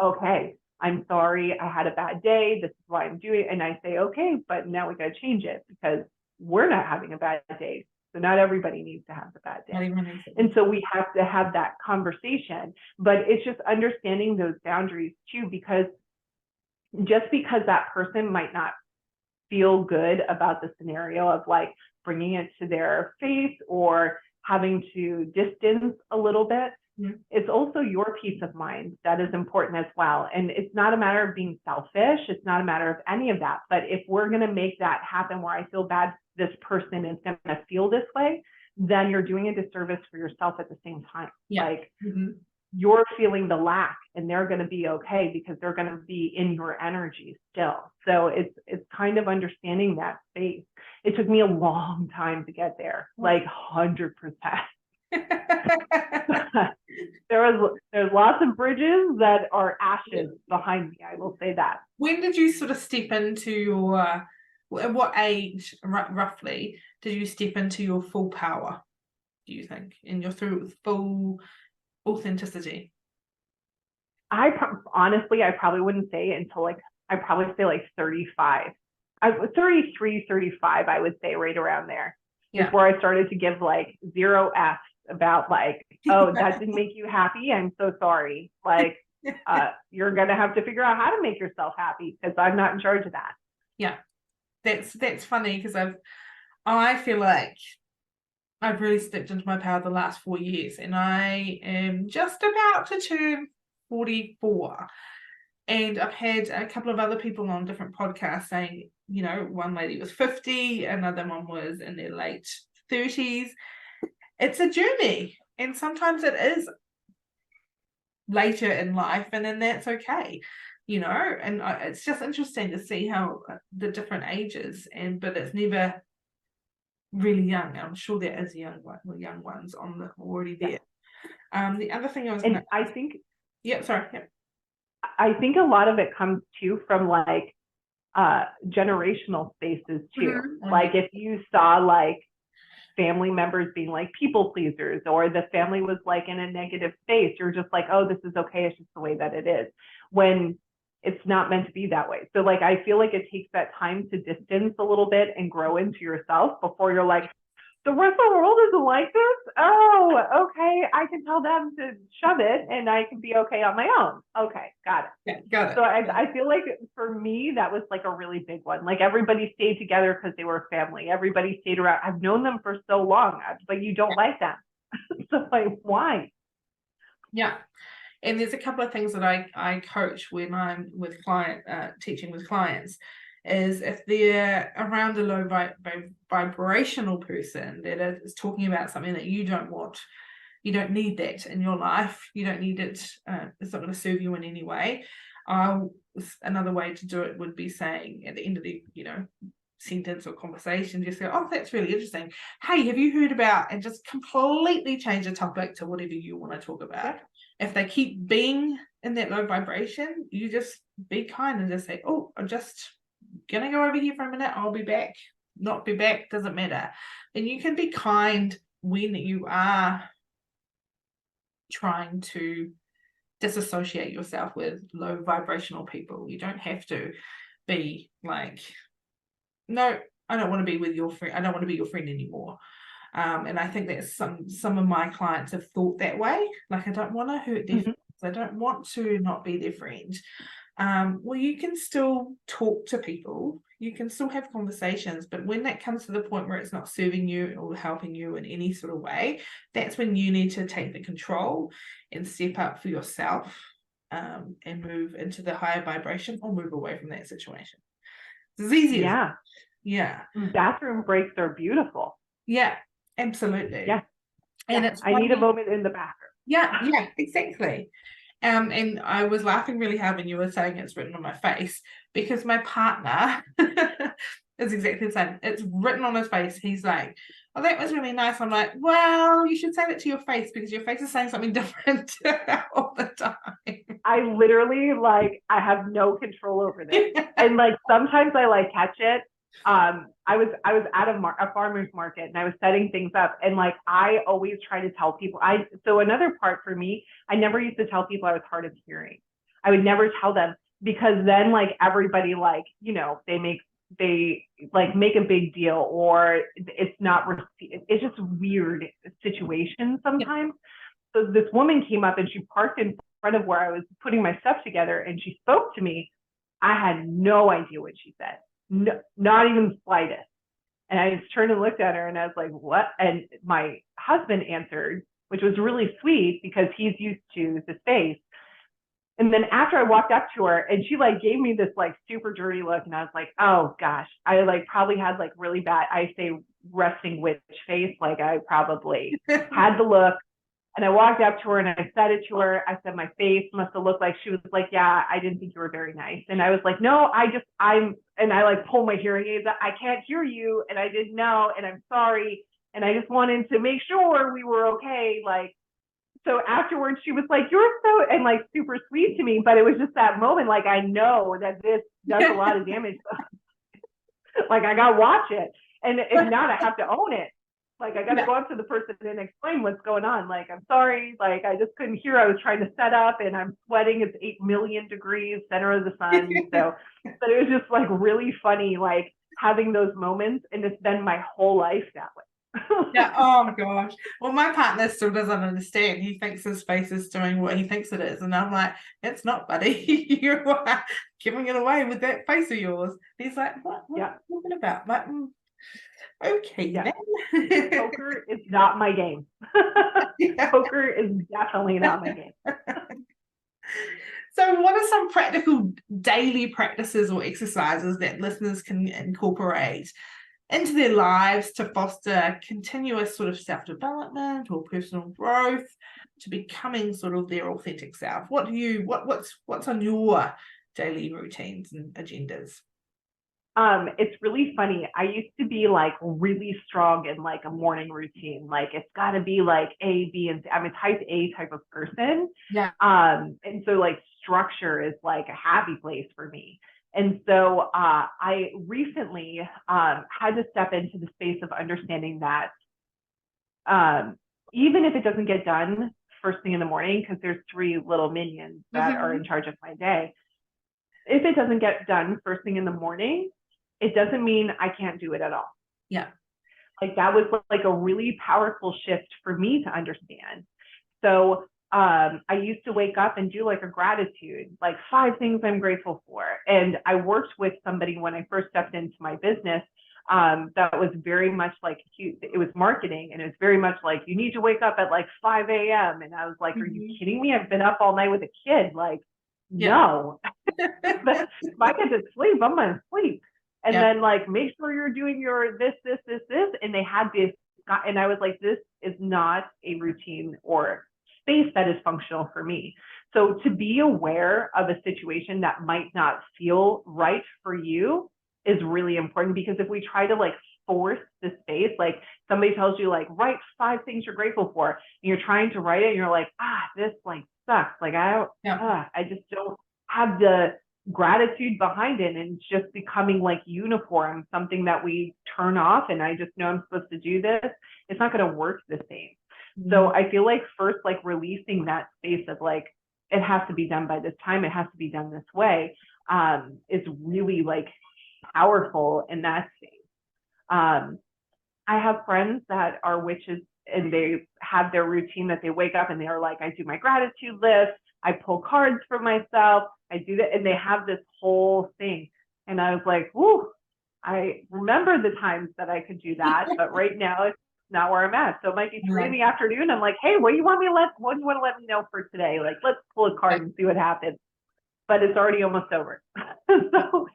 okay, I'm sorry, I had a bad day. This is why I'm doing it. And I say, okay, but now we got to change it because we're not having a bad day. So not everybody needs to have a bad day. And so we have to have that conversation. But it's just understanding those boundaries too, because just because that person might not feel good about the scenario of like bringing it to their face or having to distance a little bit, it's also your peace of mind that is important as well. And it's not a matter of being selfish. It's not a matter of any of that. But if we're going to make that happen where I feel bad, this person is going to feel this way, then you're doing a disservice for yourself at the same time. Yeah. Like, you're feeling the lack and they're going to be okay because they're going to be in your energy still. So it's kind of understanding that space. It took me a long time to get there, like 100%. There's lots of bridges that are ashes behind me. I will say that. When did you sort of step into your, at what age roughly did you step into your full power, do you think, in your full authenticity? Honestly, I probably wouldn't say it until like, I'd probably say like 35. 33, 35, I would say, right around there. Yeah. Before I started to give like 0 F's about like, oh, that didn't make you happy, I'm so sorry. Like, you're going to have to figure out how to make yourself happy because I'm not in charge of that. Yeah, that's funny because I feel like I've really stepped into my power the last 4 years, and I am just about to turn 44. And I've had a couple of other people on different podcasts saying, you know, one lady was 50, another one was in their late 30s. It's a journey, and sometimes it is later in life, and then that's okay, you know. And it's just interesting to see how the different ages, but it's never really young. I'm sure there is young ones on the already there. The other thing I think, I think a lot of it comes too from like generational spaces too. Like, if you saw like family members being like people pleasers, or the family was like in a negative space, you're just like, oh, this is okay, it's just the way that it is, when it's not meant to be that way. So like, I feel like it takes that time to distance a little bit and grow into yourself before you're like, the rest of the world isn't like this? Oh, okay, I can tell them to shove it and I can be okay on my own. Okay, got it. Yeah, got it. So I feel like for me, that was like a really big one. Like, everybody stayed together because they were family. Everybody stayed around. I've known them for so long, but you don't like them. So like, why? Yeah. And there's a couple of things that I coach when I'm with teaching with clients, is if they're around a low vibrational person that is talking about something that you don't want, you don't need that in your life, you don't need it, it's not going to serve you in any way. Another way to do it would be saying at the end of the sentence or conversation, just go, oh, that's really interesting. Hey, have you heard about, and just completely change the topic to whatever you want to talk about. Yeah. If they keep being in that low vibration, you just be kind and just say, oh, I'm just gonna go over here for a minute, I'll be back. Not be back, doesn't matter. And you can be kind when you are trying to disassociate yourself with low vibrational people. You don't have to be like, no, I don't want to be with your friend, I don't want to be your friend anymore. And I think that some of my clients have thought that way. Like, I don't want to hurt their friends. I don't want to not be their friend. well, you can still talk to people, you can still have conversations, but when that comes to the point where it's not serving you or helping you in any sort of way, that's when you need to take the control and step up for yourself, and move into the higher vibration or move away from that situation. It's as easy as that. Yeah. Bathroom breaks are beautiful. Yeah, absolutely. Yeah. And it's I need a moment in the bathroom. Yeah, exactly. And I was laughing really hard when you were saying it's written on my face, because my partner is exactly the same. It's written on his face. He's like, oh, that was really nice. I'm like, well, you should say that to your face, because your face is saying something different all the time. I literally, like, I have no control over this. And like, sometimes I like catch it. I was at a farmer's market, and I was setting things up, and like, I always try to tell people, so another part for me, I never used to tell people I was hard of hearing. I would never tell them, because then like everybody, like, you know, they like make a big deal, or it's not, it's just weird situations sometimes. So this woman came up and she parked in front of where I was putting my stuff together, and she spoke to me. I had no idea what she said. No, not even the slightest. And I just turned and looked at her, and I was like, what? And my husband answered, which was really sweet because he's used to the space. And then after I walked up to her, and she like gave me this like super dirty look, and I was like, oh gosh, I like probably had like really bad, I say resting witch face. Like I probably had the look. And I walked up to her and I said it to her. I said, my face must have looked like, she was like, yeah, I didn't think you were very nice. And I was like, no, and I like pulled my hearing aids. I can't hear you. And I didn't know. And I'm sorry. And I just wanted to make sure we were okay. Like, so afterwards she was like, you're so, and like super sweet to me. But it was just that moment. Like, I know that this does a lot of damage. Like, I got to watch it. And if not, I have to own it. Like, I got to go up to the person and explain what's going on. Like, I'm sorry. Like, I just couldn't hear. I was trying to set up, and I'm sweating. It's 8 million degrees, center of the sun. So, but it was just like really funny, like having those moments. And it's been my whole life that way. Yeah. Oh gosh. Well, my partner still doesn't understand. He thinks his face is doing what he thinks it is. And I'm like, it's not, buddy. You are giving it away with that face of yours. And he's like, what are you talking about? Like, okay, then. Poker is not my game. Poker is definitely not my game. So what are some practical daily practices or exercises that listeners can incorporate into their lives to foster continuous sort of self-development or personal growth, to becoming sort of their authentic self? What's on your daily routines and agendas? It's really funny. I used to be like really strong in like a morning routine. Like, it's got to be like A, B, and C. I'm a type A type of person. Yeah. And so like structure is like a happy place for me. And so I recently had to step into the space of understanding that even if it doesn't get done first thing in the morning, because there's 3 little minions that are in charge of my day, if it doesn't get done first thing in the morning, it doesn't mean I can't do it at all. Yeah. Like, that was like a really powerful shift for me to understand. So I used to wake up and do like a gratitude, like 5 things I'm grateful for. And I worked with somebody when I first stepped into my business that was very much like, it was marketing, and it was very much like, you need to wake up at like 5 a.m. And I was like, are you kidding me? I've been up all night with a kid. Like, no. If I get to sleep, I'm going to sleep. And then like, make sure you're doing your this. And they had this, and I was like, this is not a routine or space that is functional for me. So to be aware of a situation that might not feel right for you is really important, because if we try to like force the space, like somebody tells you like, write 5 things you're grateful for, and you're trying to write it, and you're like, this like sucks. Like, I just don't have the gratitude behind it, and it's just becoming like uniform, something that we turn off, and I just know I'm supposed to do this. It's not going to work the same. So I feel like first, like releasing that space of like, it has to be done by this time, it has to be done this way, is really like powerful in that space. I have friends that are witches, and they have their routine that they wake up and they are like, I do my gratitude list, I pull cards for myself. I do that. And they have this whole thing. And I was like, whoo, I remember the times that I could do that, but right now it's not where I'm at. So it might be 3 in the afternoon. I'm like, hey, what do you want to let me know for today? Like, let's pull a card and see what happens. But it's already almost over. So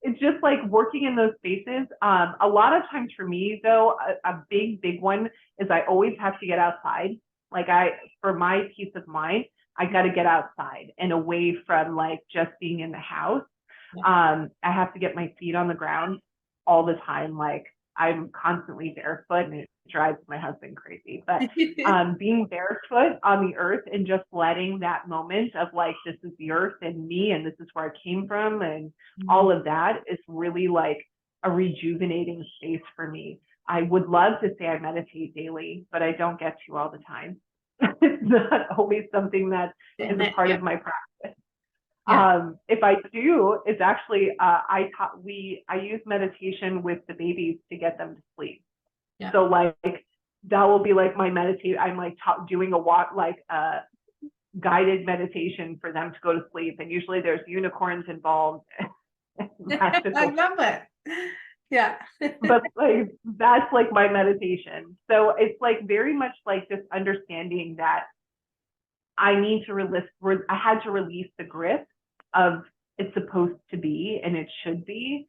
it's just like working in those spaces. A lot of times for me, though, a big one is I always have to get outside. Like for my peace of mind, I got to get outside and away from like just being in the house. I have to get my feet on the ground all the time. Like I'm constantly barefoot and it drives my husband crazy, but being barefoot on the earth and just letting that moment of like, this is the earth and me, and this is where I came from, and all of that is really like a rejuvenating space for me. I would love to say I meditate daily, but I don't get to all the time. It's not always something that is a part of my practice. If I do, it's actually I use meditation with the babies to get them to sleep. So like that will be like my meditate. I'm like doing a walk, like guided meditation for them to go to sleep, and usually there's unicorns involved. I love it. Yeah. But like that's like my meditation. So it's like very much like this understanding that I need to I had to release the grip of it's supposed to be and it should be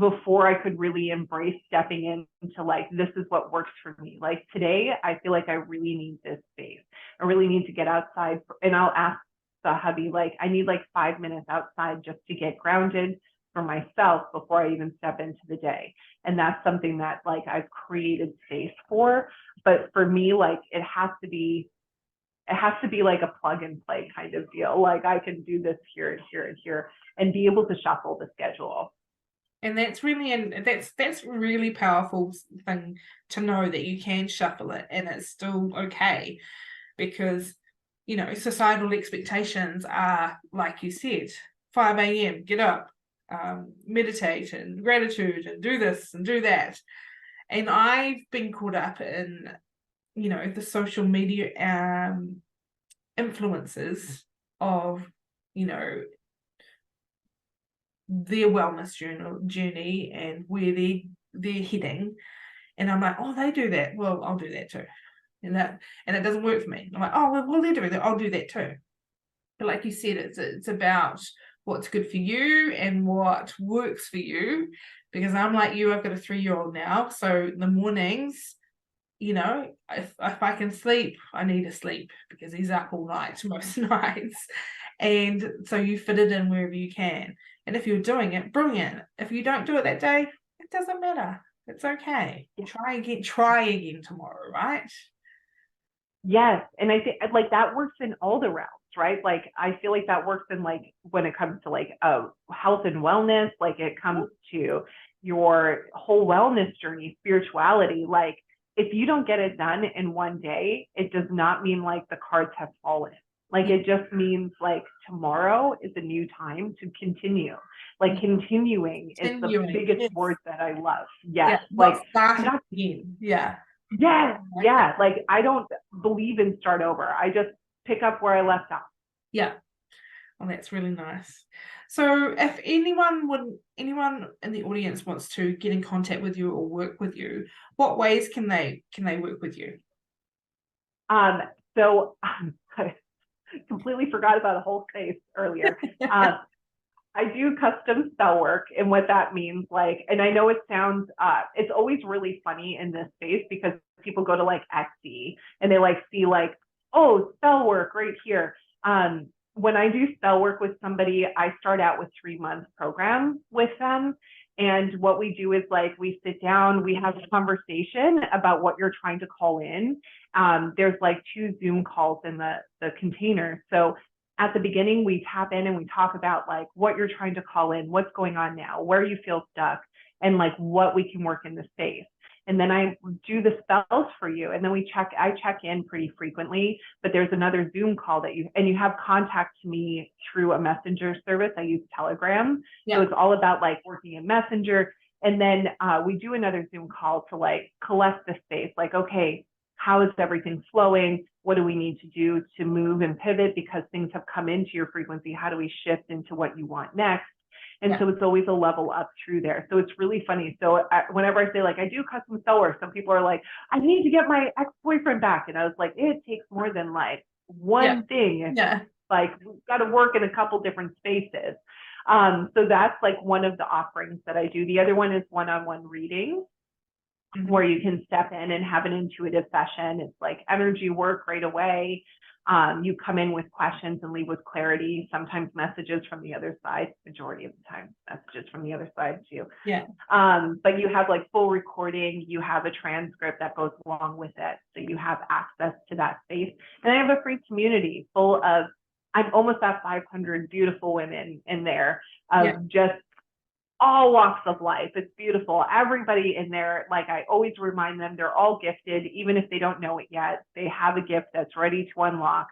before I could really embrace stepping into like, this is what works for me. Like today, I feel like I really need this space. I really need to get outside, and I'll ask the hubby, like, I need like 5 minutes outside just to get grounded for myself before I even step into the day. And that's something that like I've created space for. But for me, like it has to be like a plug and play kind of deal. Like I can do this here and here and here and be able to shuffle the schedule. And that's really powerful thing to know, that you can shuffle it and it's still okay, because societal expectations are, like you said, 5 a.m. get up, meditate and gratitude and do this and do that. And I've been caught up in the social media influences of their wellness journey and where they're heading, and I'm like, oh, they do that, well, I'll do that too, and it doesn't work for me. I'm like, oh, well, they're doing that, I'll do that too. But like you said, it's about what's good for you and what works for you, because I'm like you, I've got a 3-year-old now, so in the mornings, if I can sleep, I need to sleep because he's up all night most nights. And so you fit it in wherever you can. And if you're doing it, brilliant. If you don't do it that day, it doesn't matter. It's okay. Try again tomorrow, right? Yes. And I think like that works in all the realms, right? Like I feel like that works in like when it comes to like health and wellness, like it comes to your whole wellness journey, spirituality. Like if you don't get it done in one day, it does not mean like the cards have fallen. Like it just means like tomorrow is a new time to continue. Like continuing is the biggest word that I love. Yes. Like starting again. Yeah. Yeah. Yeah. Like I don't believe in start over. I just pick up where I left off. Yeah. Well, that's really nice. So if anyone in the audience wants to get in contact with you or work with you, what ways can they work with you? So I completely forgot about a whole space earlier. I do custom spell work, and what that means, like, and I know it sounds, it's always really funny in this space because people go to like Etsy and they like see like, oh, spell work right here. When I do spell work with somebody, I start out with 3-month programs with them. And what we do is like, we sit down, we have a conversation about what you're trying to call in. There's like 2 Zoom calls in the container. So at the beginning, we tap in and we talk about like what you're trying to call in, what's going on now, where you feel stuck, and like what we can work in the space. And then I do the spells for you. And then I check in pretty frequently, but there's another Zoom call that you have contact me through a messenger service. I use Telegram. So it's all about like working in Messenger. And then we do another Zoom call to like collect the space. Like, okay, how is everything flowing? What do we need to do to move and pivot because things have come into your frequency? How do we shift into what you want next? And so it's always a level up through there. So it's really funny. So whenever I say like, I do custom sew work, some people are like, I need to get my ex-boyfriend back. And I was like, it takes more than like one thing. Yeah. Like we've got to work in a couple different spaces. So that's like one of the offerings that I do. The other one is one-on-one readings, where you can step in and have an intuitive session. It's like energy work right away. You come in with questions and leave with clarity, sometimes messages from the other side, majority of the time, messages from the other side too. Yeah. But you have like full recording, you have a transcript that goes along with it. So you have access to that space. And I have a free community full of, I'm almost at 500 beautiful women in there of just all walks of life. It's beautiful. Everybody in there, like I always remind them, they're all gifted, even if they don't know it yet. They have a gift that's ready to unlock.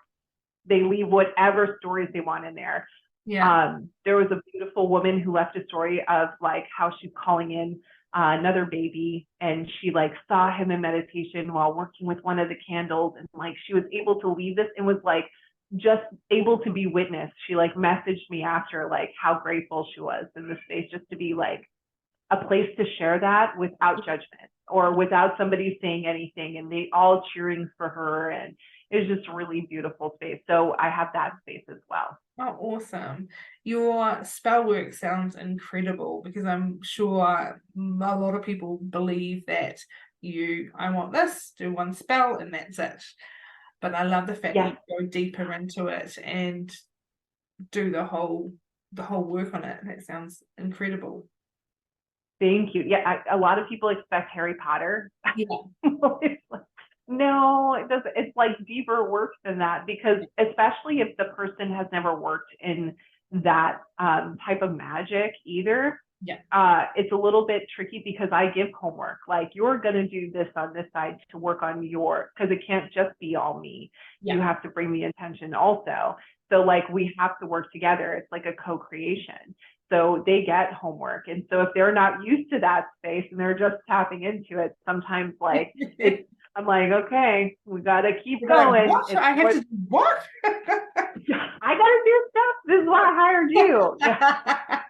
They leave whatever stories they want in there. Yeah. There was a beautiful woman who left a story of like how she's calling in another baby, and she like saw him in meditation while working with one of the candles, and like she was able to leave this and was like just able to be witnessed. She like messaged me after like how grateful she was in the space just to be like a place to share that without judgment or without somebody saying anything, and they all cheering for her. And it was just a really beautiful space. So I have that space as well. Oh, awesome. Your spell work sounds incredible, because I'm sure a lot of people believe that I want this, do one spell and that's it. But I love the fact that you go deeper into it and do the whole work on it. That sounds incredible. Thank you. Yeah, a lot of people expect Harry Potter. Yeah. No, it doesn't. It's like deeper work than that, because especially if the person has never worked in that type of magic either. Yeah. It's a little bit tricky because I give homework. Like, you're going to do this on this side to work on because it can't just be all me. Yeah. You have to bring the intention also. So like we have to work together. It's like a co-creation. So they get homework. And so if they're not used to that space and they're just tapping into it, sometimes like I'm like, okay, we got to keep going. Like, I have to do what? I got to do stuff. This is why I hired you. Yeah.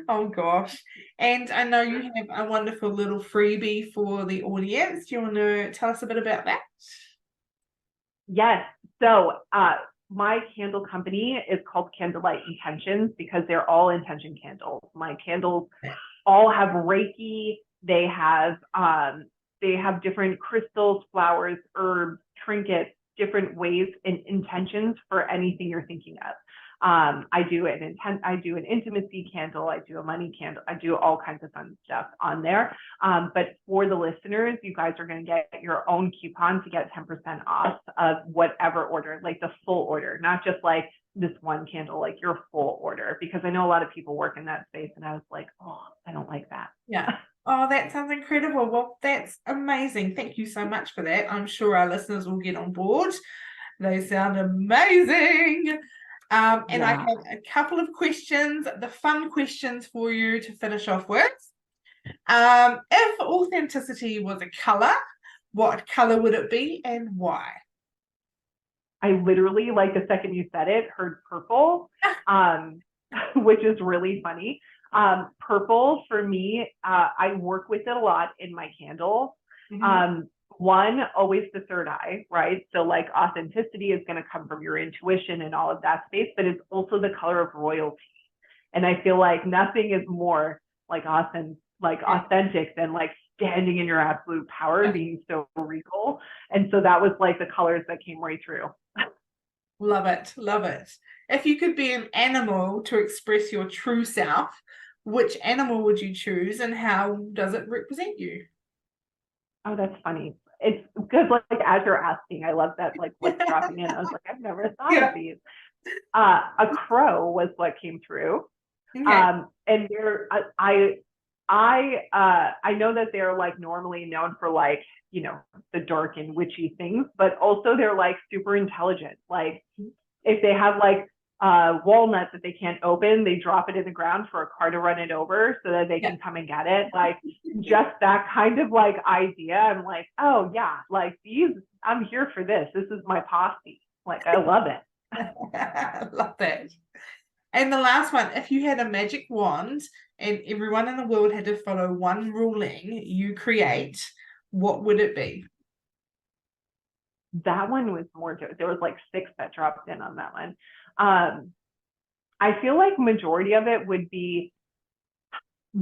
Oh gosh. And I know you have a wonderful little freebie for the audience. Do you want to tell us a bit about that? Yes. So my candle company is called Candlelight Intentions because they're all intention candles. My candles all have Reiki. They have different crystals, flowers, herbs, trinkets, different ways and intentions for anything you're thinking of. I do an intimacy candle, I do a money candle, I do all kinds of fun stuff on there. But for the listeners, you guys are going to get your own coupon to get 10% off of whatever order, like the full order, not just like this one candle, like your full order, because I know a lot of people work in that space and I was like, oh, I don't like that. Yeah. Oh, that sounds incredible. Well, that's amazing. Thank you so much for that. I'm sure our listeners will get on board. They sound amazing. And I have a couple of questions, the fun questions for you to finish off with. If authenticity was a color, what color would it be and why? I literally, like the second you said it, heard purple, which is really funny. Purple for me, I work with it a lot in my candles. Mm-hmm. One, always the third eye, right? So like authenticity is going to come from your intuition and all of that space, but it's also the color of royalty. And I feel like nothing is more like authentic than like standing in your absolute power, being so regal. And so that was like the colors that came right through. Love it. Love it. If you could be an animal to express your true self, which animal would you choose and how does it represent you? Oh, that's funny. It's good. Like as you're asking, I love that. Like what's dropping in. I was like, I've never thought of these. A crow was what came through. Okay. And I know that they're like normally known for like, you know, the dark and witchy things, but also they're like super intelligent. Like if they have like walnut that they can't open, they drop it in the ground for a car to run it over so that they can come and get it. Like just that kind of like idea. I'm like, oh yeah, like I'm here for this. This is my posse. Like, I love it. I love it. And the last one, if you had a magic wand and everyone in the world had to follow one ruling you create, what would it be? That one was more, there was like 6 that dropped in on that one. I feel like majority of it would be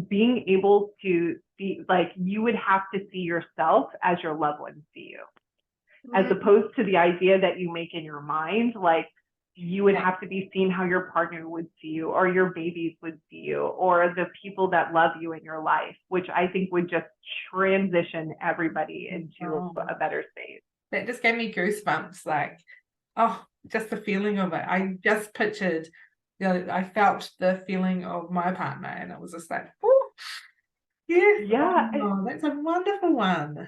being able to see, like, you would have to see yourself as your loved ones see you, as opposed to the idea that you make in your mind. Like, you would have to be seen how your partner would see you, or your babies would see you, or the people that love you in your life, which I think would just transition everybody into a better space. That just gave me goosebumps, like, oh, just the feeling of it. I just pictured, I felt the feeling of my partner, and it was just like, oh, yeah, oh, that's a wonderful one.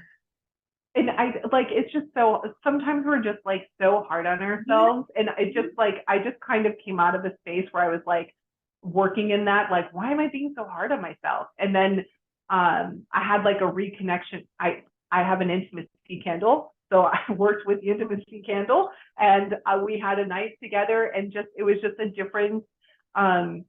And I like, it's just so, sometimes we're just like so hard on ourselves. And it just like, I just kind of came out of a space where I was like working in that, like, why am I being so hard on myself? And then I had like a reconnection. I have an intimacy candle. So I worked with the intimacy candle, and we had a night together, and it was just a different, I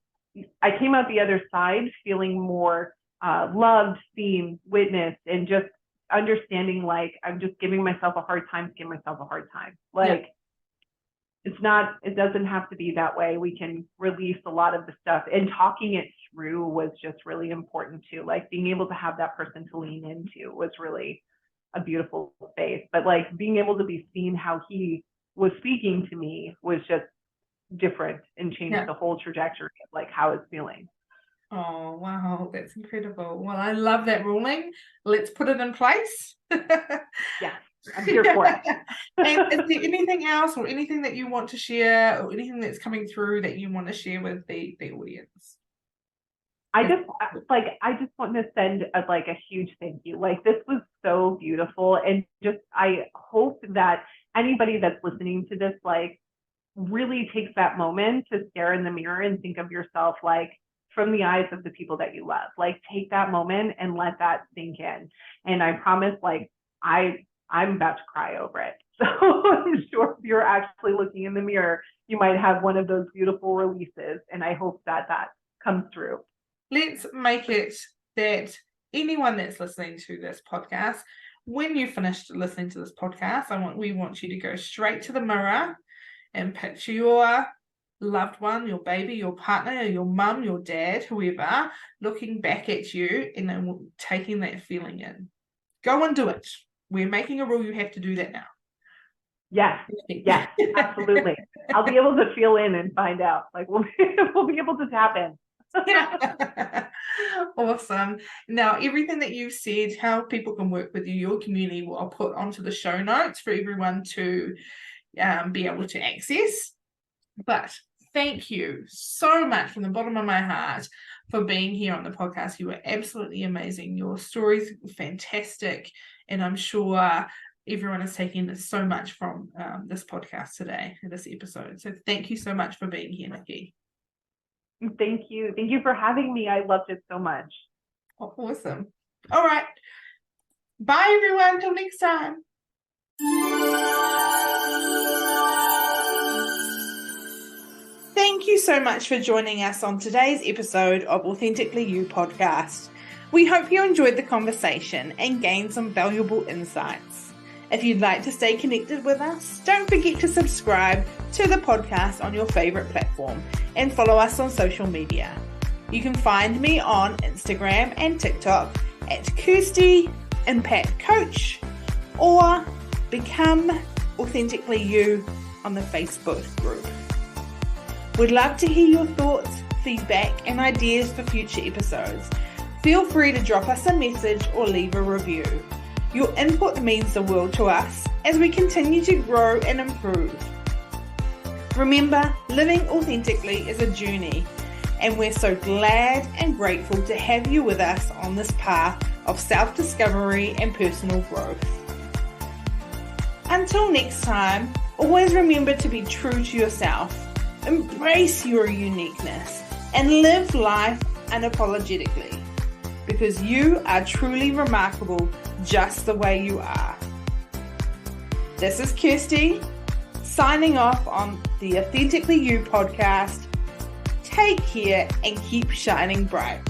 came out the other side feeling more loved, seen, witnessed, and just understanding, like, I'm just giving myself a hard time. Like, it doesn't have to be that way. We can release a lot of the stuff, and talking it through was just really important too. Like, being able to have that person to lean into was really a beautiful space. But like, being able to be seen how he was speaking to me was just different and changed the whole trajectory of like how it's feeling. Oh, wow, that's incredible. Well, I love that ruling. Let's put it in place. Yeah, I'm here for it. And is there anything else, or anything that you want to share, or anything that's coming through that you want to share with the audience? I just want to send a huge thank you. Like, this was so beautiful. And just, I hope that anybody that's listening to this, like, really takes that moment to stare in the mirror and think of yourself, like, from the eyes of the people that you love. Like, take that moment and let that sink in. And I promise, like, I'm about to cry over it. So I'm sure if you're actually looking in the mirror, you might have one of those beautiful releases. And I hope that comes through. Let's make it that anyone that's listening to this podcast, when you finished listening to this podcast, we want you to go straight to the mirror and picture your loved one, your baby, your partner, your mum, your dad, whoever, looking back at you and then taking that feeling in. Go and do it. We're making a rule. You have to do that now. Yes, absolutely. I'll be able to feel in and find out. Like, we'll be able to tap in. Awesome. Now, everything that you've said, how people can work with you, your community, I'll put onto the show notes for everyone to be able to access. But thank you so much from the bottom of my heart for being here on the podcast. You were absolutely amazing. Your stories were fantastic, and I'm sure everyone is taking so much from this podcast today, this episode. So thank you so much for being here, Nikki. Thank you. Thank you for having me. I loved it so much. Oh, awesome. All right. Bye, everyone. Till next time. Thank you so much for joining us on today's episode of Authentically You Podcast. We hope you enjoyed the conversation and gained some valuable insights. If you'd like to stay connected with us, don't forget to subscribe to the podcast on your favorite platform and follow us on social media. You can find me on Instagram and TikTok at Kirsty Impact Coach, or Become Authentically You on the Facebook group. We'd love to hear your thoughts, feedback, and ideas for future episodes. Feel free to drop us a message or leave a review. Your input means the world to us as we continue to grow and improve. Remember, living authentically is a journey, and we're so glad and grateful to have you with us on this path of self-discovery and personal growth. Until next time, always remember to be true to yourself. embrace your uniqueness, and live life unapologetically, because you are truly remarkable just the way you are. This is Kirsty, signing off on the Authentically You podcast. Take care and keep shining bright.